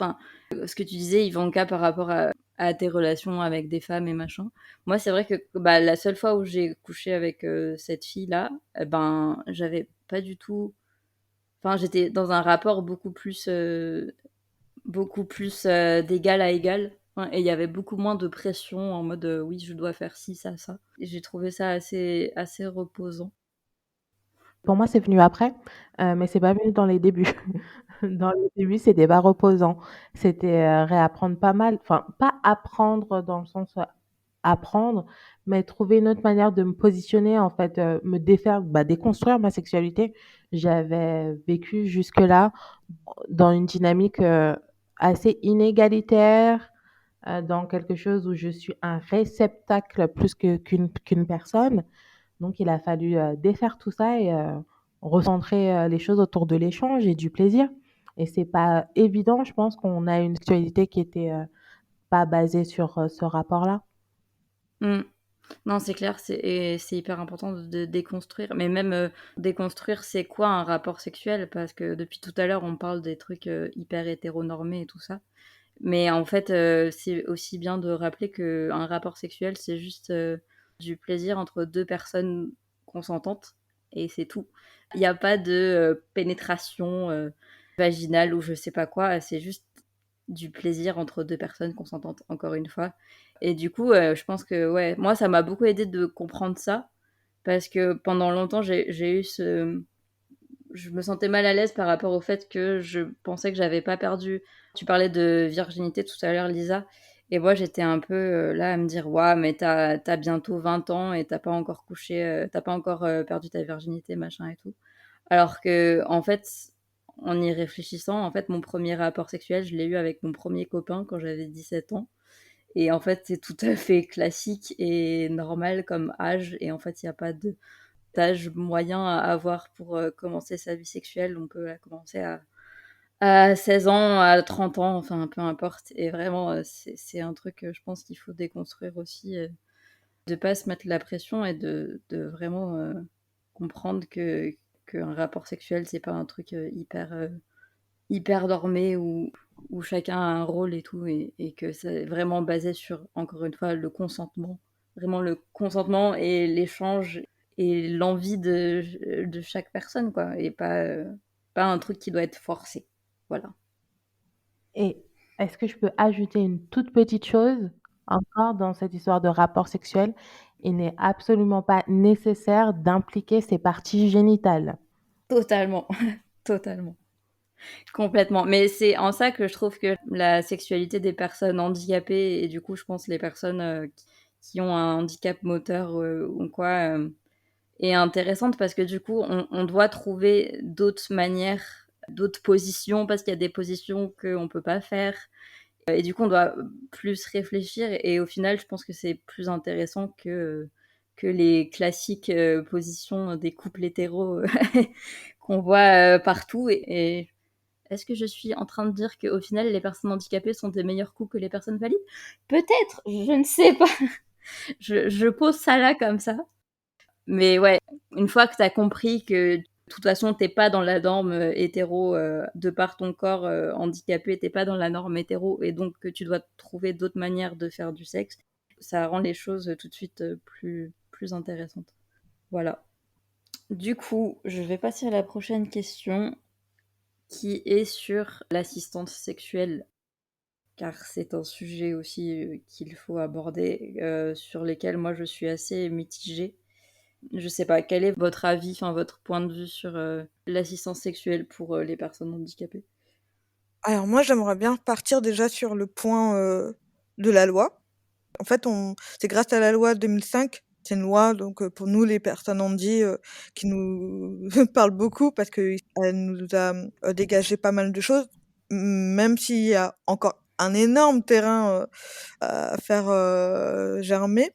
ce que tu disais, Ivanka, par rapport à tes relations avec des femmes et machin. Moi, c'est vrai que bah, la seule fois où j'ai couché avec cette fille-là, ben, j'avais pas du tout. Enfin, j'étais dans un rapport beaucoup plus d'égal à égal. Enfin, et il y avait beaucoup moins de pression en mode oui, je dois faire ci, ça, ça. Et j'ai trouvé ça assez reposant. Pour moi, c'est venu après, mais c'est pas venu dans les débuts. Dans les débuts, c'était pas reposant. C'était, réapprendre pas mal, enfin, pas apprendre dans le sens, apprendre, mais trouver une autre manière de me positionner, en fait, me défaire, bah, déconstruire ma sexualité. J'avais vécu jusque-là dans une dynamique, assez inégalitaire, dans quelque chose où je suis un réceptacle plus qu'une personne. Donc il a fallu, défaire tout ça et recentrer, les choses autour de l'échange et du plaisir et c'est pas évident, je pense qu'on a une sexualité qui était, pas basée sur, ce rapport-là. Mm. Non, c'est clair, et c'est hyper important de déconstruire. Mais même déconstruire, c'est quoi un rapport sexuel? Parce que depuis tout à l'heure, on parle des trucs hyper hétéronormés et tout ça. Mais en fait, c'est aussi bien de rappeler qu'un rapport sexuel, c'est juste du plaisir entre deux personnes consentantes. Et c'est tout. Il n'y a pas de pénétration vaginale ou je sais pas quoi. C'est juste du plaisir entre deux personnes consentantes, encore une fois. Et du coup, je pense que, ouais, moi, ça m'a beaucoup aidé de comprendre ça. Parce que pendant longtemps, j'ai eu ce. Je me sentais mal à l'aise par rapport au fait que je pensais que j'avais pas perdu. Tu parlais de virginité tout à l'heure, Lisa. Et moi, j'étais un peu là à me dire, ouais, mais t'as bientôt 20 ans et t'as pas encore couché, t'as pas encore perdu ta virginité, machin et tout. Alors que, en fait, en y réfléchissant, en fait, mon premier rapport sexuel, je l'ai eu avec mon premier copain quand j'avais 17 ans. Et en fait, c'est tout à fait classique et normal comme âge. Et en fait, il n'y a pas d'âge moyen à avoir pour commencer sa vie sexuelle. On peut la commencer à 16 ans, à 30 ans, enfin, peu importe. Et vraiment, c'est un truc, je pense qu'il faut déconstruire aussi, de pas se mettre la pression et de vraiment comprendre qu'un rapport sexuel, c'est pas un truc hyper normé où chacun a un rôle et tout, et que c'est vraiment basé sur, encore une fois, le consentement. Vraiment le consentement et l'échange et l'envie de chaque personne, quoi, et pas un truc qui doit être forcé. Voilà. Et est-ce que je peux ajouter une toute petite chose encore dans cette histoire de rapport sexuel? Il n'est absolument pas nécessaire d'impliquer ses parties génitales. Totalement, totalement. Complètement. Mais c'est en ça que je trouve que la sexualité des personnes handicapées et du coup, je pense les personnes qui ont un handicap moteur ou quoi est intéressante parce que du coup, on doit trouver d'autres manières, d'autres positions parce qu'il y a des positions qu'on peut pas faire. Et du coup, on doit plus réfléchir et au final, je pense que c'est plus intéressant que les classiques positions des couples hétéros qu'on voit partout. Et est-ce que je suis en train de dire qu'au final, les personnes handicapées sont des meilleurs coups que les personnes valides? Peut-être, je ne sais pas. Je pose ça là comme ça. Mais ouais, une fois que tu as compris que de toute façon, t'es pas dans la norme hétéro de par ton corps handicapé, t'es pas dans la norme hétéro et donc que tu dois trouver d'autres manières de faire du sexe, ça rend les choses tout de suite plus intéressantes. Voilà. Du coup, je vais passer à la prochaine question qui est sur l'assistance sexuelle, car c'est un sujet aussi qu'il faut aborder, sur lesquels moi je suis assez mitigée. Je sais pas, quel est votre avis, enfin votre point de vue sur l'assistance sexuelle pour les personnes handicapées? Alors moi, j'aimerais bien partir déjà sur le point, de la loi. En fait, c'est grâce à la loi 2005, c'est une loi donc pour nous les personnes handies, qui nous parle beaucoup parce qu'elle nous a, dégagé pas mal de choses, même s'il y a encore un énorme terrain, à faire, germer.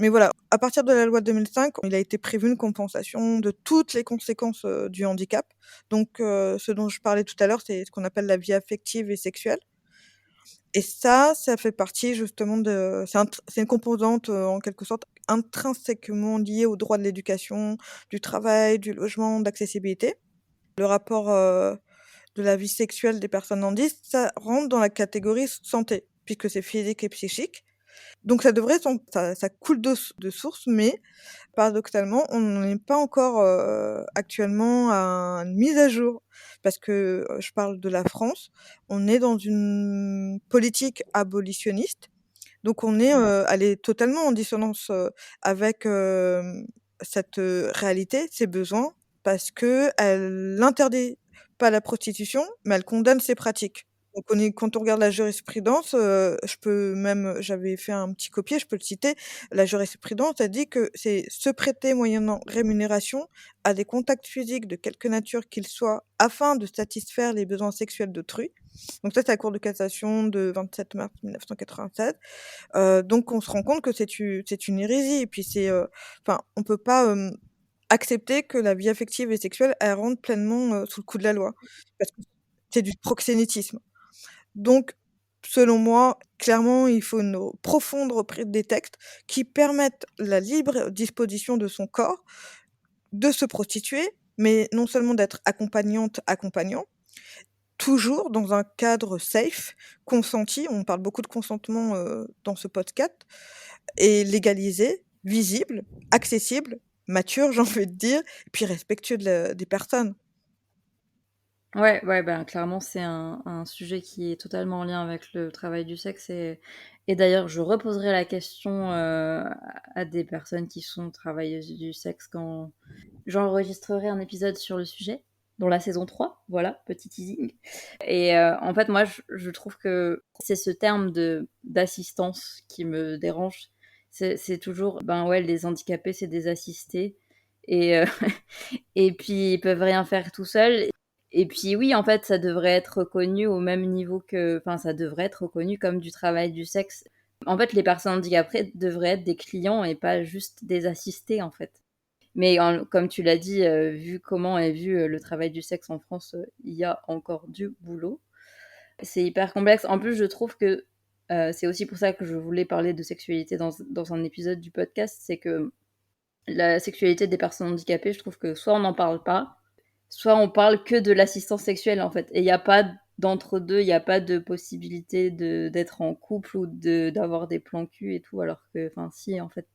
Mais voilà, à partir de la loi de 2005, il a été prévu une compensation de toutes les conséquences, du handicap. Donc ce dont je parlais tout à l'heure, c'est ce qu'on appelle la vie affective et sexuelle. Et ça fait partie justement de c'est une composante, en quelque sorte intrinsèquement liée aux droits de l'éducation, du travail, du logement, d'accessibilité. Le rapport, de la vie sexuelle des personnes handies, ça rentre dans la catégorie santé, puisque c'est physique et psychique. Donc ça devrait ça coule de source, mais paradoxalement, on n'en est pas encore, actuellement à une mise à jour. Parce que, je parle de la France, on est dans une politique abolitionniste, donc on est, elle est totalement en dissonance, avec, cette, réalité, ces besoins, parce qu'elle interdit pas la prostitution, mais elle condamne ces pratiques. Donc quand on regarde la jurisprudence, j'avais fait un petit copier, je peux le citer. La jurisprudence a dit que c'est se prêter moyennant rémunération à des contacts physiques de quelque nature qu'ils soient, afin de satisfaire les besoins sexuels d'autrui. Donc ça, c'est la Cour de cassation de 27 mars 1996. Donc on se rend compte que c'est une hérésie et puis enfin, on peut pas, accepter que la vie affective et sexuelle, elle rentre pleinement, sous le coup de la loi. Parce que c'est du proxénétisme. Donc, selon moi, clairement, il faut une profonde reprise des textes qui permettent la libre disposition de son corps, de se prostituer, mais non seulement d'être accompagnante, accompagnant, toujours dans un cadre safe, consenti, on parle beaucoup de consentement, dans ce podcast, et légalisé, visible, accessible, mature, j'ai envie de dire, et puis respectueux des personnes. Ouais, ouais, ben clairement, c'est un sujet qui est totalement en lien avec le travail du sexe. Et d'ailleurs, je reposerai la question à des personnes qui sont travailleuses du sexe quand j'enregistrerai un épisode sur le sujet, dans la saison 3. Voilà, petit teasing. Et en fait, moi, je trouve que c'est ce terme d'assistance qui me dérange. C'est toujours, ben ouais, les handicapés, c'est des assistés. Et, et puis, ils peuvent rien faire tout seuls. Et puis oui, en fait, ça devrait être reconnu au même niveau enfin, ça devrait être reconnu comme du travail du sexe. En fait, les personnes handicapées devraient être des clients et pas juste des assistés, en fait. Mais comme tu l'as dit, vu comment est vu le travail du sexe en France, il y a encore du boulot. C'est hyper complexe. En plus, je trouve que c'est aussi pour ça que je voulais parler de sexualité dans un épisode du podcast, c'est que la sexualité des personnes handicapées, je trouve que soit on n'en parle pas, soit on parle que de l'assistance sexuelle en fait. Et il n'y a pas d'entre-deux, il n'y a pas de possibilité d'être en couple ou d'avoir des plans cul et tout, alors que, enfin, si, en fait,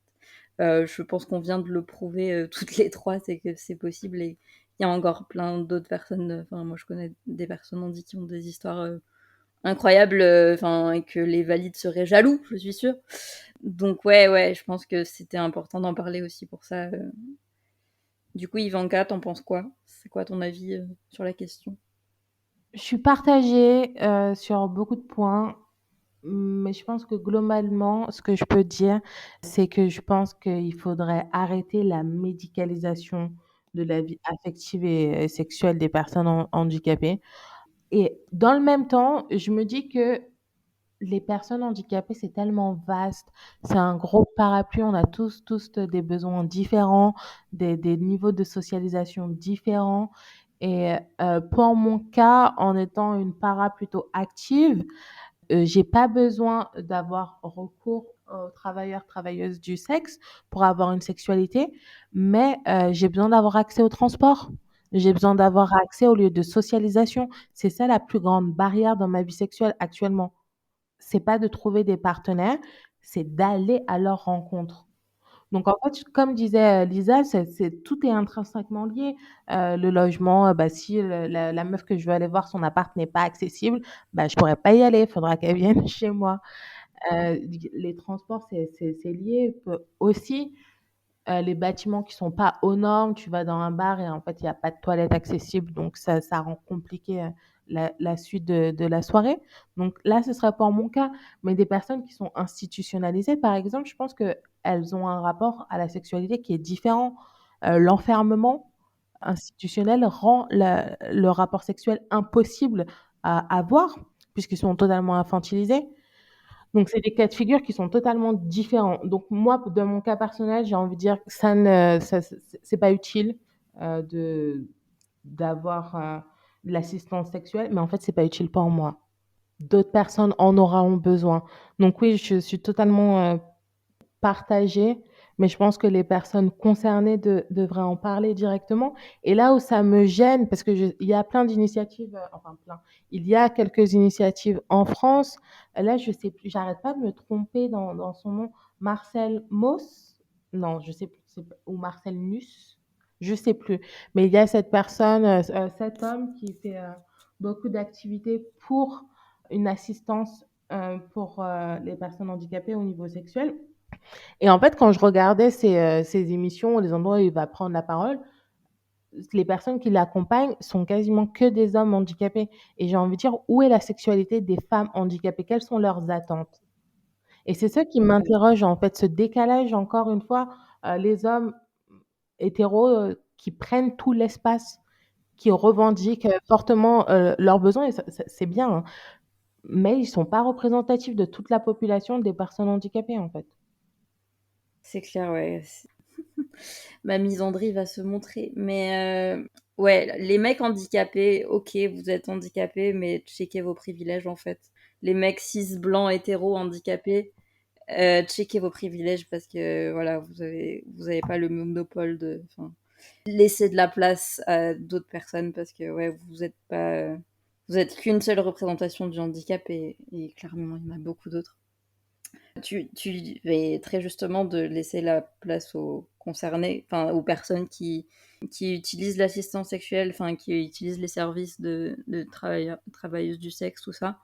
je pense qu'on vient de le prouver toutes les trois, c'est que c'est possible et il y a encore plein d'autres personnes, enfin, moi je connais des personnes handicapées qui ont des histoires incroyables, enfin, et que les valides seraient jaloux, je suis sûre. Donc ouais, je pense que c'était important d'en parler aussi pour ça. Du coup, Ivanka, t'en penses quoi? C'est quoi ton avis sur la question? Je suis partagée, sur beaucoup de points, mais je pense que globalement, ce que je peux dire, c'est que je pense qu'il faudrait arrêter la médicalisation de la vie affective et sexuelle des personnes handicapées. Et dans le même temps, je me dis que les personnes handicapées, c'est tellement vaste, c'est un gros parapluie, on a tous des besoins différents, des niveaux de socialisation différents. Et pour mon cas, en étant une para plutôt active, j'ai pas besoin d'avoir recours aux travailleurs, travailleuses du sexe pour avoir une sexualité, mais j'ai besoin d'avoir accès au transport. J'ai besoin d'avoir accès aux lieux de socialisation. C'est ça la plus grande barrière dans ma vie sexuelle actuellement. C'est pas de trouver des partenaires, c'est d'aller à leur rencontre. Donc en fait, comme disait, Lisa, c'est tout est intrinsèquement lié. Le logement, bah, si la meuf que je veux aller voir, son appart n'est pas accessible, bah, je pourrais pas y aller, il faudra qu'elle vienne chez moi. Les transports, c'est lié. Aussi, les bâtiments qui sont pas aux normes, tu vas dans un bar et en fait, il y a pas de toilettes accessibles, donc ça rend compliqué, la suite de la soirée. Donc là, ce serait pour mon cas, mais des personnes qui sont institutionnalisées, par exemple, je pense qu'elles ont un rapport à la sexualité qui est différent. L'enfermement institutionnel rend le rapport sexuel impossible à avoir, puisqu'ils sont totalement infantilisés. Donc c'est des cas de figure qui sont totalement différents. Donc moi, dans mon cas personnel, j'ai envie de dire que c'est pas utile, de d'avoir, de l'assistance sexuelle, mais en fait, c'est pas utile pour moi. D'autres personnes en auront besoin. Donc oui, je suis totalement, partagée, mais je pense que les personnes concernées devraient en parler directement. Et là où ça me gêne, parce que il y a plein d'initiatives, enfin plein, il y a quelques initiatives en France. Là, je sais plus, j'arrête pas de me tromper dans son nom. Marcel Mauss, non, je sais plus, ou Marcel Nuss, je sais plus. Mais il y a cette personne, cet homme qui fait beaucoup d'activités pour une assistance pour les personnes handicapées au niveau sexuel. Et en fait, quand je regardais ces émissions, les endroits où il va prendre la parole, les personnes qui l'accompagnent sont quasiment que des hommes handicapés. Et j'ai envie de dire, où est la sexualité des femmes handicapées? Quelles sont leurs attentes? Et c'est ça qui m'interroge, en fait, ce décalage, encore une fois, les hommes hétéros qui prennent tout l'espace, qui revendiquent fortement leurs besoins, et c'est bien, hein, mais ils ne sont pas représentatifs de toute la population des personnes handicapées, en fait. C'est clair, ouais. Ma misandrie va se montrer. Mais ouais, les mecs handicapés, ok, vous êtes handicapés, mais checkez vos privilèges en fait. Les mecs cis, blancs, hétéros, handicapés, checkez vos privilèges parce que voilà, vous avez pas le monopole de. Enfin, laissez de la place à d'autres personnes parce que ouais, vous êtes pas. Vous êtes qu'une seule représentation du handicap et clairement, il y en a beaucoup d'autres. Tu es très justement de laisser la place aux concernés, enfin aux personnes qui utilisent l'assistance sexuelle, enfin qui utilisent les services de travailleuses du sexe, tout ça.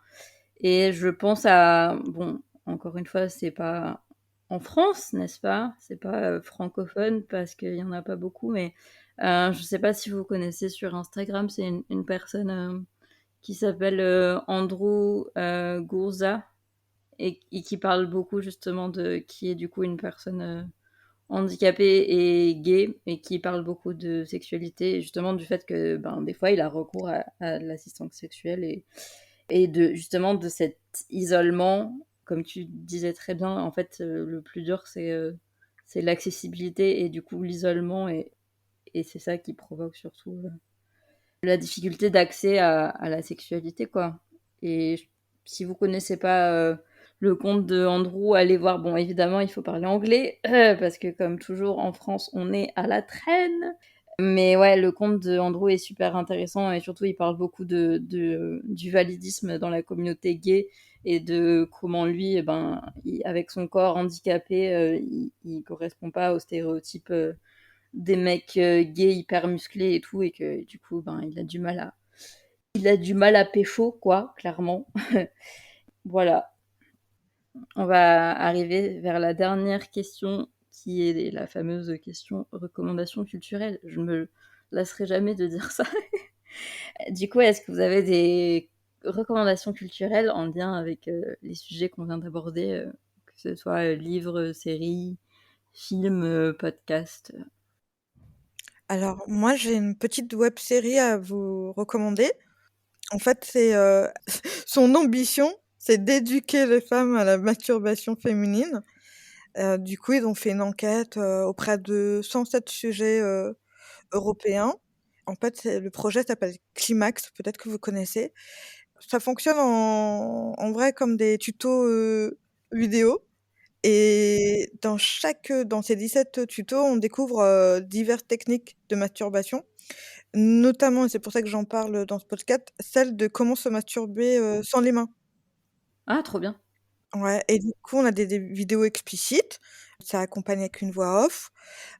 Et je pense à, bon, encore une fois, c'est pas en France, n'est-ce pas? C'est pas francophone parce qu'il y en a pas beaucoup, mais je sais pas si vous connaissez sur Instagram, c'est une personne qui s'appelle Andrew Gourza et qui parle beaucoup justement de qui est du coup une personne handicapée et gay et qui parle beaucoup de sexualité et justement du fait que ben, des fois il a recours à l'assistance sexuelle et de justement de cet isolement comme tu disais très bien en fait le plus dur c'est l'accessibilité et du coup l'isolement et c'est ça qui provoque surtout la difficulté d'accès à la sexualité, quoi. Et si vous connaissez pas le compte de Andrew, allez voir. Bon, évidemment, il faut parler anglais, parce que comme toujours en France, on est à la traîne. Mais ouais, le compte de Andrew est super intéressant et surtout, il parle beaucoup du validisme dans la communauté gay et de comment lui, eh ben, avec son corps handicapé, il correspond pas aux stéréotypes des mecs gays hyper musclés et tout et que du coup ben il a du mal à pécho quoi clairement. Voilà, on va arriver vers la dernière question qui est la fameuse question recommandation culturelle. Je me lasserai jamais de dire ça. Du coup, est-ce que vous avez des recommandations culturelles en lien avec les sujets qu'on vient d'aborder, que ce soit livres, séries, films, podcasts? Alors moi, j'ai une petite web série à vous recommander. En fait, c'est, son ambition, c'est d'éduquer les femmes à la masturbation féminine. Du coup, ils ont fait une enquête, auprès de 107 sujets, européens. En fait, le projet s'appelle Climax, peut-être que vous connaissez. Ça fonctionne en vrai comme des tutos, vidéo et dans ces 17 tutos, on découvre, diverses techniques de masturbation, notamment et c'est pour ça que j'en parle dans ce podcast, celle de comment se masturber, sans les mains. Ah, trop bien. Ouais et du coup, on a des vidéos explicites, ça accompagne avec une voix off.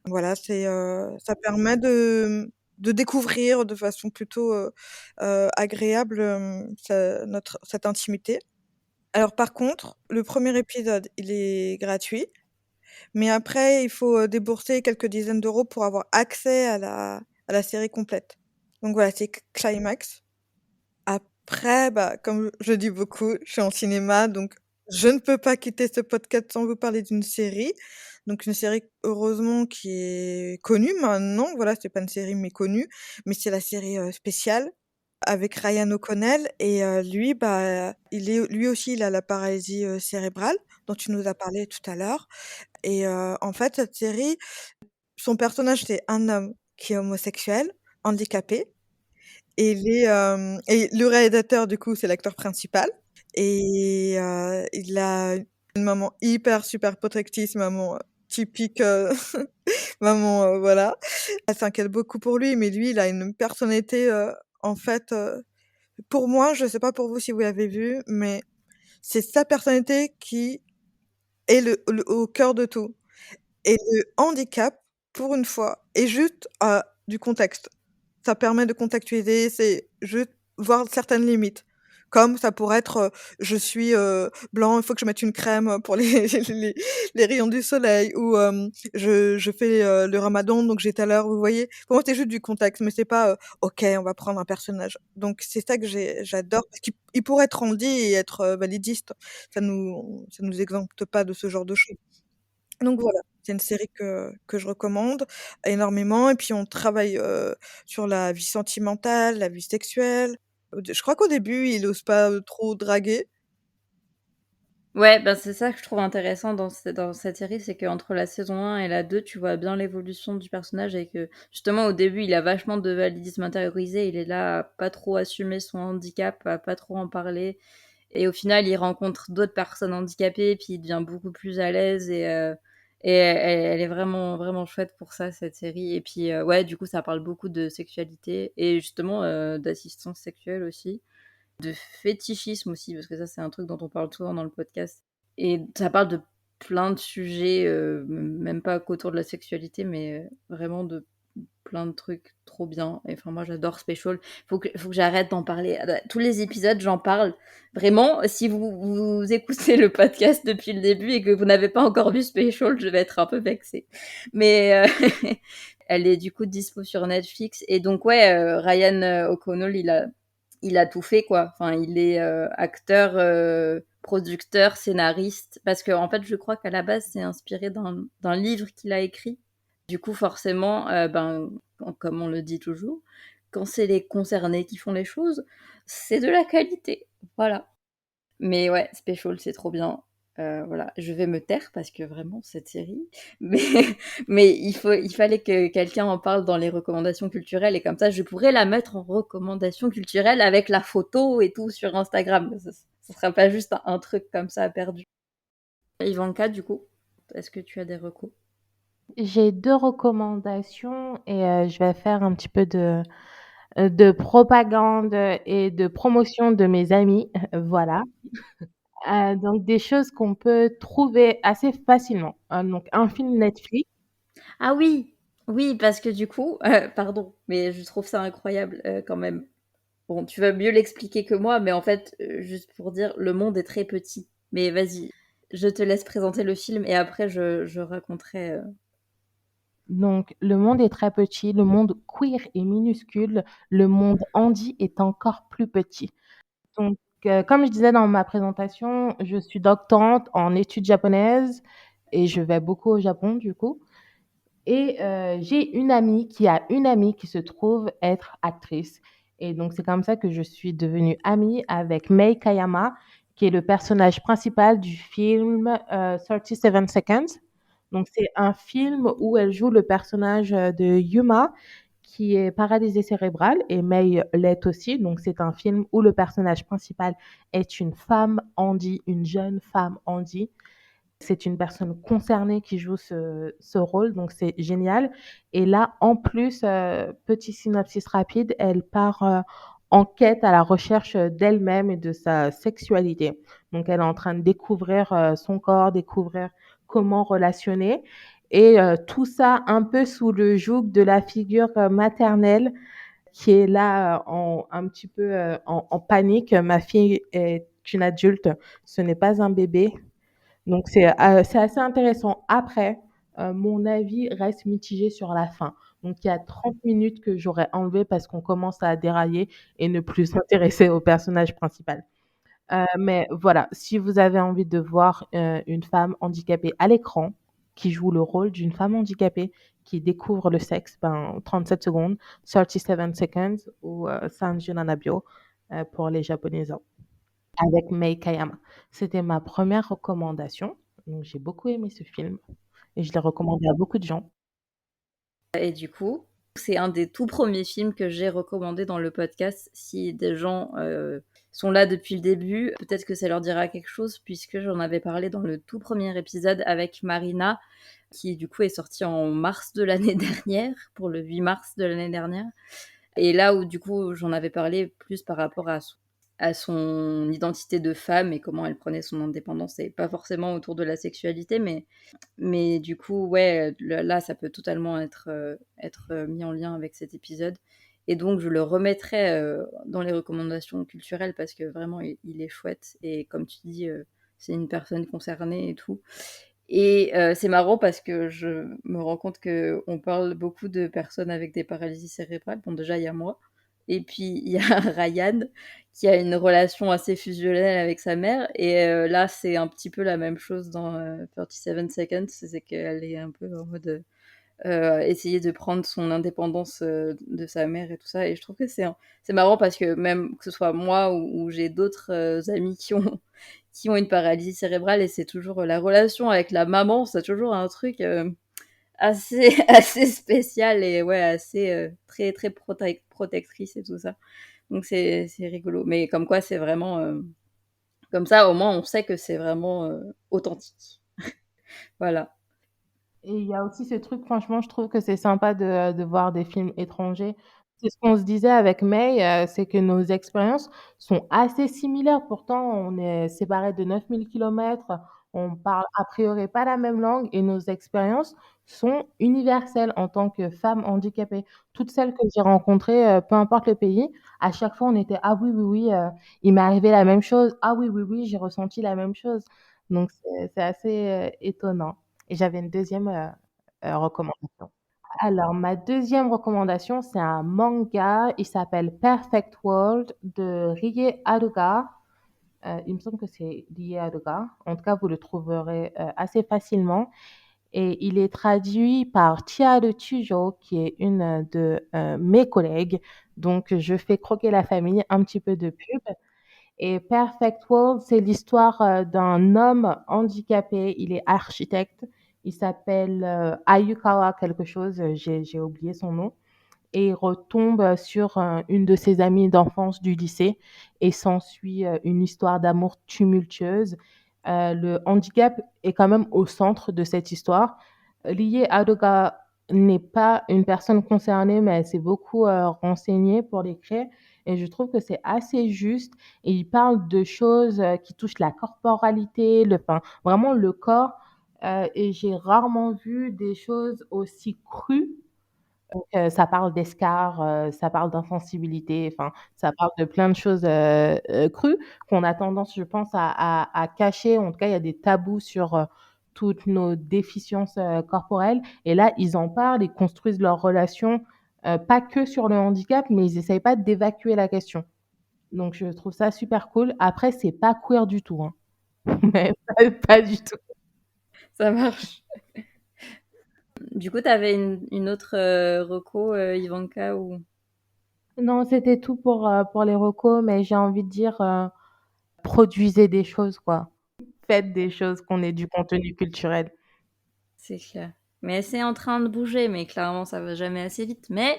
Voilà, ça permet de découvrir de façon plutôt, agréable, cette intimité. Alors par contre, le premier épisode, il est gratuit, mais après il faut, débourser quelques dizaines d'euros pour avoir accès à la série complète. Donc voilà, c'est Climax. Après, bah, comme je dis beaucoup, je suis en cinéma, donc je ne peux pas quitter ce podcast sans vous parler d'une série. Donc une série, heureusement, qui est connue maintenant. Voilà, c'est pas une série méconnue, mais c'est la série, Spécial avec Ryan O'Connell et lui, bah, lui aussi, il a la paralysie, cérébrale dont tu nous as parlé tout à l'heure et en fait, cette série, son personnage, c'est un homme qui est homosexuel, handicapé et le réalisateur, du coup, c'est l'acteur principal et il a une maman hyper super protectrice, maman, typique, maman, voilà. Elle s'inquiète beaucoup pour lui, mais lui, il a une personnalité, en fait, pour moi, je sais pas pour vous si vous l'avez vu, mais c'est sa personnalité qui est au cœur de tout et le handicap, pour une fois, est juste, du contexte. Ça permet de contextualiser, c'est juste voir certaines limites. Comme ça pourrait être, je suis, blanc, il faut que je mette une crème, pour les les rayons du soleil ou je fais, le ramadan donc j'ai telle heure, vous voyez? Pour moi, c'est juste du contexte, mais c'est pas, OK, on va prendre un personnage. Donc c'est ça que j'adore parce qu'il pourrait être randy et être, validiste. Ça nous exempte pas de ce genre de choses. Donc voilà, c'est une série que je recommande énormément et puis on travaille, sur la vie sentimentale, la vie sexuelle. Je crois qu'au début, il ose pas, trop draguer. Ouais, bah, c'est ça que je trouve intéressant dans cette série, c'est qu'entre la saison 1 et la 2, tu vois bien l'évolution du personnage et que justement au début, il a vachement de validisme intériorisé, il est là à pas trop assumer son handicap, à pas trop en parler et au final, il rencontre d'autres personnes handicapées, puis il devient beaucoup plus à l'aise et elle est vraiment, vraiment chouette pour ça, cette série. Et puis, ouais, du coup, ça parle beaucoup de sexualité et justement d'assistance sexuelle aussi, de fétichisme aussi, parce que ça, c'est un truc dont on parle souvent dans le podcast. Et ça parle de plein de sujets, même pas qu'autour de la sexualité, mais vraiment de plein de trucs trop bien. Et enfin, moi, j'adore Special. Faut que j'arrête d'en parler. Tous les épisodes, j'en parle. Vraiment, si vous écoutez le podcast depuis le début et que vous n'avez pas encore vu Special, je vais être un peu vexée. Mais elle est du coup dispo sur Netflix. Et donc, ouais, Ryan O'Connell, il a tout fait, quoi. Enfin, il est acteur, producteur, scénariste. Parce que, en fait, je crois qu'à la base, c'est inspiré d'un livre qu'il a écrit. Du coup, forcément, comme on le dit toujours, quand c'est les concernés qui font les choses, c'est de la qualité. Voilà. Mais ouais, Special, c'est trop bien. Voilà, je vais me taire parce que vraiment, cette série. Mais, mais il fallait que quelqu'un en parle dans les recommandations culturelles et comme ça, je pourrais la mettre en recommandation culturelle avec la photo et tout sur Instagram. Ça sera pas juste un truc comme ça perdu. Ivanka, du coup, est-ce que tu as des recos? J'ai 2 recommandations et je vais faire un petit peu de propagande et de promotion de mes amis, voilà. Donc des choses qu'on peut trouver assez facilement. Donc un film Netflix. Ah oui, oui, parce que du coup, pardon, mais je trouve ça incroyable quand même. Bon, tu vas mieux l'expliquer que moi, mais en fait, juste pour dire, le monde est très petit. Mais vas-y. Je te laisse présenter le film et après je raconterai. Donc, le monde est très petit, le monde queer est minuscule, le monde handi est encore plus petit. Donc, comme je disais dans ma présentation, je suis doctorante en études japonaises et je vais beaucoup au Japon du coup. Et j'ai une amie qui a une amie qui se trouve être actrice. Et donc, c'est comme ça que je suis devenue amie avec Mei Kayama, qui est le personnage principal du film 37 Seconds. Donc, c'est un film où elle joue le personnage de Yuma, qui est paralysée cérébrale, et Mei l'est aussi. Donc, c'est un film où le personnage principal est une femme handi, une jeune femme handi. C'est une personne concernée qui joue ce rôle, donc c'est génial. Et là, en plus, petit synopsis rapide, elle part en quête à la recherche d'elle-même et de sa sexualité. Donc, elle est en train de découvrir son corps, découvrir comment relationner. Et tout ça un peu sous le joug de la figure maternelle qui est là un petit peu en panique. Ma fille est une adulte, ce n'est pas un bébé. Donc c'est assez intéressant. Après, mon avis reste mitigé sur la fin. Donc il y a 30 minutes que j'aurais enlevé parce qu'on commence à dérailler et ne plus s'intéresser au personnage principal. Mais voilà, si vous avez envie de voir, une femme handicapée à l'écran, qui joue le rôle d'une femme handicapée qui découvre le sexe, ben 37 secondes, 37 seconds ou Sanju Nanabyo, pour les japonisants avec Mei Kayama. C'était ma première recommandation, donc j'ai beaucoup aimé ce film et je l'ai recommandé à beaucoup de gens. Et du coup, c'est un des tout premiers films que j'ai recommandé dans le podcast. Si des gens sont là depuis le début, peut-être que ça leur dira quelque chose puisque j'en avais parlé dans le tout premier épisode avec Marina, qui du coup est sorti en mars de l'année dernière, pour le 8 mars de l'année dernière. Et là où du coup j'en avais parlé plus par rapport à son identité de femme et comment elle prenait son indépendance, et pas forcément autour de la sexualité, mais du coup, ouais, là, ça peut totalement être mis en lien avec cet épisode. Et donc, je le remettrai dans les recommandations culturelles parce que vraiment, il est chouette. Et comme tu dis, c'est une personne concernée et tout. Et c'est marrant parce que je me rends compte qu'on parle beaucoup de personnes avec des paralysies cérébrales. Bon, déjà, il y a moi. Et puis, il y a Ryan qui a une relation assez fusionnelle avec sa mère. Et là, c'est un petit peu la même chose dans 37 Seconds. C'est qu'elle est un peu en mode essayer de prendre son indépendance de sa mère et tout ça. Et je trouve que c'est marrant parce que même que ce soit moi ou j'ai d'autres amis qui ont une paralysie cérébrale, et c'est toujours la relation avec la maman, c'est toujours un truc assez, assez spécial et ouais, assez très, très protectrice et tout ça. Donc c'est rigolo. Mais comme quoi, c'est vraiment comme ça, au moins, on sait que c'est vraiment authentique. Voilà. Et il y a aussi ce truc, franchement, je trouve que c'est sympa de voir des films étrangers. C'est ce qu'on se disait avec May, c'est que nos expériences sont assez similaires. Pourtant, on est séparés de 9000 kilomètres, on parle a priori pas la même langue et nos expériences sont universelles en tant que femmes handicapées. Toutes celles que j'ai rencontrées, peu importe le pays, à chaque fois on était: «Ah oui, oui, oui, il m'est arrivé la même chose. Ah oui, oui, oui, j'ai ressenti la même chose». Donc c'est assez, étonnant. Et j'avais une deuxième recommandation. Alors ma deuxième recommandation, c'est un manga, il s'appelle Perfect World de Rie Haruka. Il me semble que c'est Rie Haruka. En tout cas, vous le trouverez, assez facilement et il est traduit par Chiharu Chujo, qui est une, de, mes collègues. Donc je fais croquer la famille, un petit peu de pub. Et Perfect World, c'est l'histoire d'un homme handicapé. Il est architecte. Il s'appelle Ayukawa quelque chose. J'ai oublié son nom. Et il retombe sur une de ses amies d'enfance du lycée et s'ensuit une histoire d'amour tumultueuse. Le handicap est quand même au centre de cette histoire. Lié Adoga n'est pas une personne concernée, mais elle s'est beaucoup renseignée pour l'écrire. Et je trouve que c'est assez juste. Et il parle de choses qui touchent la corporalité, enfin, vraiment le corps. Et j'ai rarement vu des choses aussi crues Donc ça parle d'escarres, ça parle d'insensibilité, enfin, ça parle de plein de choses, crues qu'on a tendance, je pense, à cacher. En tout cas, il y a des tabous sur, toutes nos déficiences, corporelles et là, ils en parlent, ils construisent leur relation, pas que sur le handicap, mais ils essayent pas d'évacuer la question. Donc je trouve ça super cool. Après, c'est pas queer du tout, hein, mais pas du tout. Ça marche. Du coup, t'avais une autre reco, Ivanka, ou... Non, c'était tout pour les recos, mais j'ai envie de dire, produisez des choses, quoi. Faites des choses, qu'on ait du contenu culturel. C'est clair. Mais c'est en train de bouger, mais clairement, ça va jamais assez vite. Mais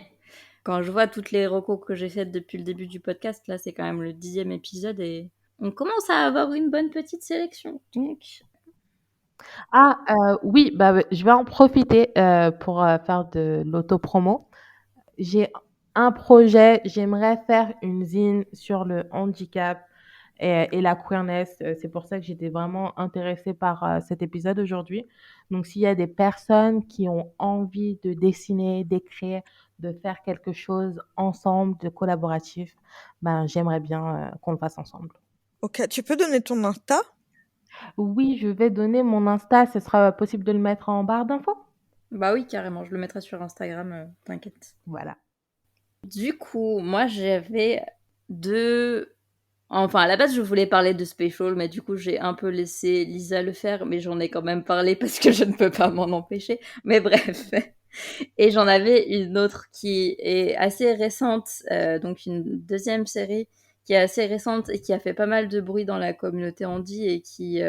quand je vois toutes les recos que j'ai faites depuis le début du podcast, là, c'est quand même le 10e épisode et on commence à avoir une bonne petite sélection. Donc, Ah, oui, bah, je vais en profiter, pour, faire de l'auto-promo. J'ai un projet, j'aimerais faire une zine sur le handicap et la queerness. C'est pour ça que j'étais vraiment intéressée par, cet épisode aujourd'hui. Donc s'il y a des personnes qui ont envie de dessiner, d'écrire, de faire quelque chose ensemble, de collaboratif, ben, j'aimerais bien, qu'on le fasse ensemble. OK, tu peux donner ton Insta? Oui, je vais donner mon Insta, ce sera possible de le mettre en barre d'infos? bah oui, carrément, je le mettrai sur Instagram, t'inquiète. Voilà. Du coup, moi, j'avais deux... Enfin, à la base, je voulais parler de Spatial, mais du coup, j'ai un peu laissé Lisa le faire, mais j'en ai quand même parlé parce que je ne peux pas m'en empêcher. Mais bref. Et j'en avais une autre qui est assez récente, donc une deuxième série qui est assez récente et qui a fait pas mal de bruit dans la communauté handi et qui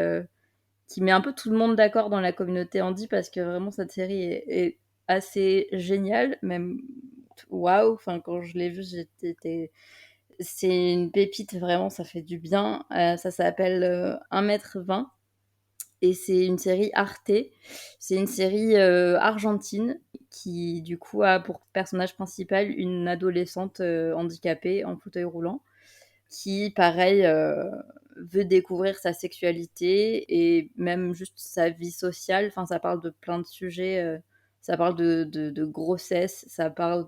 met un peu tout le monde d'accord dans la communauté handi parce que vraiment cette série est assez géniale, même waouh, enfin quand je l'ai vue, c'est une pépite vraiment, ça fait du bien. Ça s'appelle 1m20 et c'est une série Arte. C'est une série argentine qui, du coup, a pour personnage principal une adolescente handicapée en fauteuil roulant qui, pareil, veut découvrir sa sexualité et même juste sa vie sociale. Enfin, ça parle de plein de sujets. Ça parle de grossesse, ça parle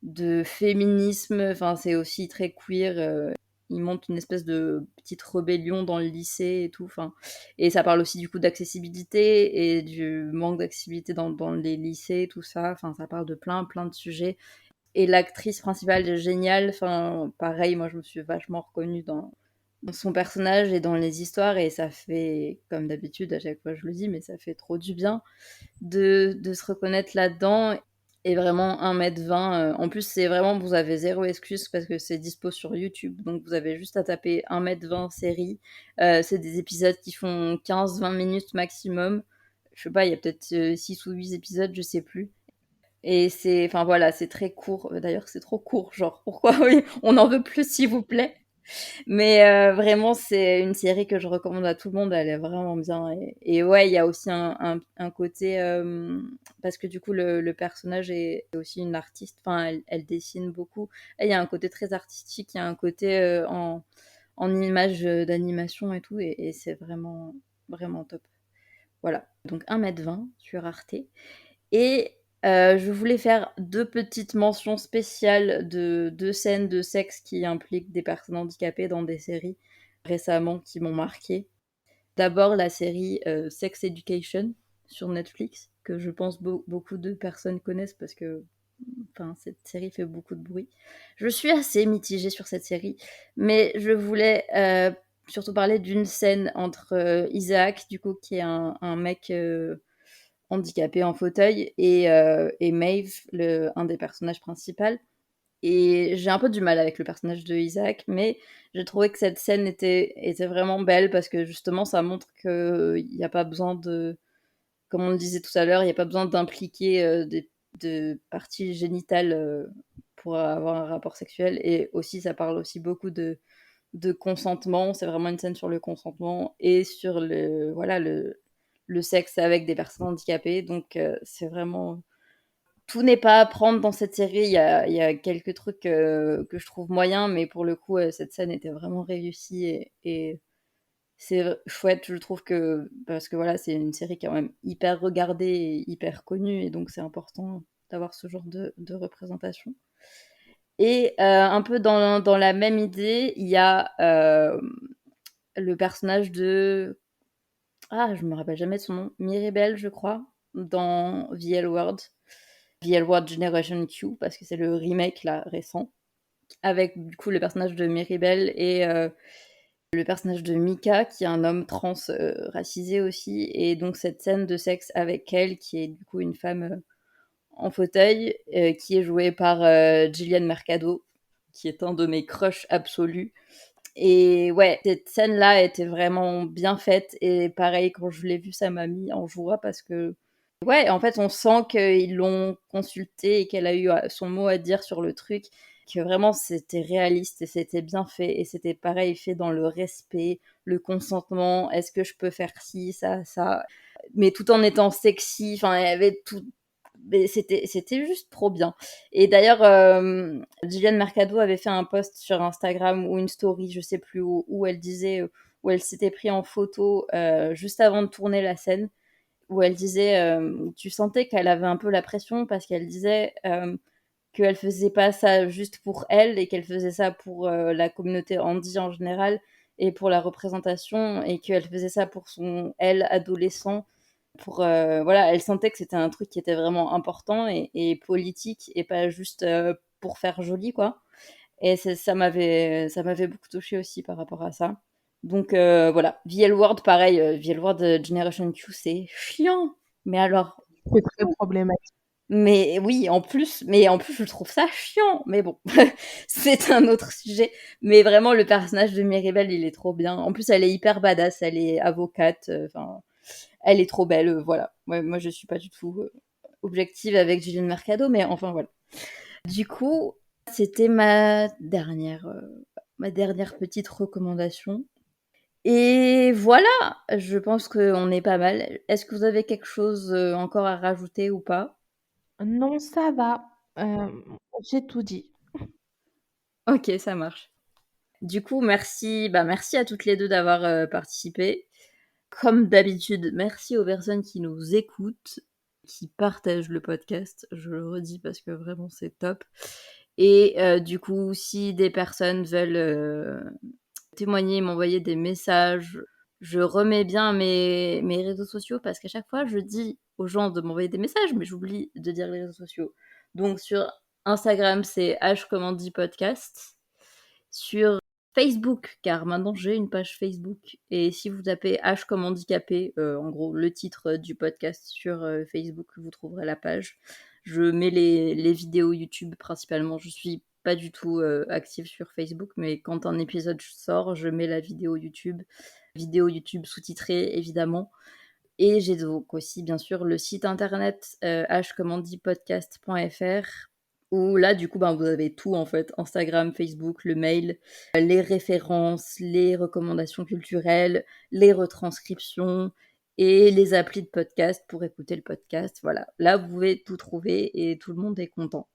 de féminisme. Enfin, c'est aussi très queer. Il monte une espèce de petite rébellion dans le lycée et tout. Enfin, et ça parle aussi du coup d'accessibilité et du manque d'accessibilité dans les lycées, tout ça. Enfin, ça parle de plein de sujets. Et l'actrice principale est géniale. Enfin, pareil, moi je me suis vachement reconnue dans son personnage et dans les histoires. Et ça fait, comme d'habitude, à chaque fois je le dis, mais ça fait trop du bien de se reconnaître là-dedans. Et vraiment 1m20. En plus, c'est vraiment, vous avez zéro excuse parce que c'est dispo sur YouTube. Donc, vous avez juste à taper 1m20 série. C'est des épisodes qui font 15-20 minutes maximum. Je sais pas, il y a peut-être 6 ou 8 épisodes, je sais plus. Et c'est, enfin voilà, c'est très court. D'ailleurs, c'est trop court. Genre, pourquoi oui, on en veut plus, s'il vous plaît. Mais vraiment, c'est une série que je recommande à tout le monde. Elle est vraiment bien. Et ouais, il y a aussi un côté... parce que du coup, le personnage est aussi une artiste. Enfin, elle dessine beaucoup. Et il y a un côté très artistique. Il y a un côté en image d'animation et tout. Et c'est vraiment, vraiment top. Voilà. Donc 1m20 sur Arte. Et je voulais faire deux petites mentions spéciales de deux scènes de sexe qui impliquent des personnes handicapées dans des séries récemment qui m'ont marqué. D'abord la série Sex Education sur Netflix, que je pense beaucoup de personnes connaissent parce que enfin, cette série fait beaucoup de bruit. Je suis assez mitigée sur cette série, mais je voulais surtout parler d'une scène entre Isaac, du coup, qui est un mec handicapé en fauteuil, et Maeve, un des personnages principaux. Et j'ai un peu du mal avec le personnage de Isaac, mais j'ai trouvé que cette scène était vraiment belle parce que justement ça montre qu'il n'y a pas besoin de, comme on le disait tout à l'heure, il n'y a pas besoin d'impliquer de parties génitales pour avoir un rapport sexuel. Et aussi, ça parle aussi beaucoup de consentement. C'est vraiment une scène sur le consentement et sur voilà, le sexe avec des personnes handicapées. Donc, c'est vraiment... Tout n'est pas à prendre dans cette série. Il y a quelques trucs que je trouve moyens, mais pour le coup, cette scène était vraiment réussie et c'est chouette, je trouve parce que voilà, c'est une série qui est quand même hyper regardée et hyper connue, et donc c'est important d'avoir ce genre de représentation. Et un peu dans la même idée, il y a le personnage de... Ah, je me rappelle jamais de son nom. Mirabel, je crois, dans The L Word. The L Word Generation Q, parce que c'est le remake là, récent. Avec du coup le personnage de Mirabel et le personnage de Mika, qui est un homme trans racisé aussi. Et donc cette scène de sexe avec elle, qui est du coup une femme en fauteuil, qui est jouée par Gillian Mercado, qui est un de mes crushs absolus. Et ouais, cette scène-là était vraiment bien faite. Et pareil, quand je l'ai vue, ça m'a mis en joie parce que, ouais, en fait, on sent qu'ils l'ont consultée et qu'elle a eu son mot à dire sur le truc. Que vraiment, c'était réaliste et c'était bien fait. Et c'était pareil, fait dans le respect, le consentement. Est-ce que je peux faire ci, ça, mais tout en étant sexy. Enfin, il y avait tout. Mais c'était juste trop bien. Et d'ailleurs, Gillian Mercado avait fait un post sur Instagram ou une story, je sais plus où elle disait, où elle s'était pris en photo juste avant de tourner la scène, où elle disait, tu sentais qu'elle avait un peu la pression parce qu'elle disait qu'elle faisait pas ça juste pour elle et qu'elle faisait ça pour la communauté handi en général et pour la représentation et qu'elle faisait ça pour son elle adolescent pour voilà, elle sentait que c'était un truc qui était vraiment important et politique et pas juste pour faire joli quoi. Et ça m'avait beaucoup touché aussi par rapport à ça. Donc voilà, VL World pareil, VL World Generation Q c'est chiant. Mais alors C'est très problématique. mais oui, en plus je trouve ça chiant. Mais bon, c'est un autre sujet. Mais vraiment le personnage de Mirabel, il est trop bien. En plus elle est hyper badass, elle est avocate, enfin elle est trop belle, voilà. Ouais, moi, je suis pas du tout objective avec Gillian Mercado, mais enfin, voilà. Du coup, c'était ma dernière petite recommandation. Et voilà, je pense qu'on est pas mal. Est-ce que vous avez quelque chose encore à rajouter ou pas? Non, ça va. J'ai tout dit. Ok, ça marche. Du coup, merci à toutes les deux d'avoir participé. Comme d'habitude, merci aux personnes qui nous écoutent, qui partagent le podcast. Je le redis parce que vraiment c'est top. Et du coup, si des personnes veulent témoigner, m'envoyer des messages, je remets bien mes réseaux sociaux parce qu'à chaque fois, je dis aux gens de m'envoyer des messages, mais j'oublie de dire les réseaux sociaux. Donc sur Instagram, c'est hcommandipodcast. Sur Facebook, car maintenant j'ai une page Facebook. Et si vous tapez H comme handicapé, en gros le titre du podcast sur Facebook, vous trouverez la page. Je mets les vidéos YouTube principalement. Je suis pas du tout active sur Facebook, mais quand un épisode sort, je mets la vidéo YouTube sous-titrée évidemment. Et j'ai donc aussi bien sûr le site internet hcommandipodcast.fr où là du coup vous avez tout en fait, Instagram, Facebook, le mail, les références, les recommandations culturelles, les retranscriptions et les applis de podcast pour écouter le podcast. Voilà, là vous pouvez tout trouver et tout le monde est content.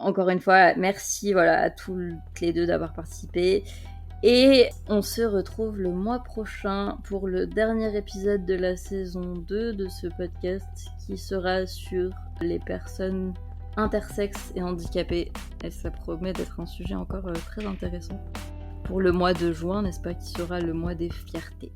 Encore une fois, merci à toutes les deux d'avoir participé. Et on se retrouve le mois prochain pour le dernier épisode de la saison 2 de ce podcast qui sera sur les personnes intersexes et handicapées. Et ça promet d'être un sujet encore très intéressant pour le mois de juin, n'est-ce pas, qui sera le mois des fiertés.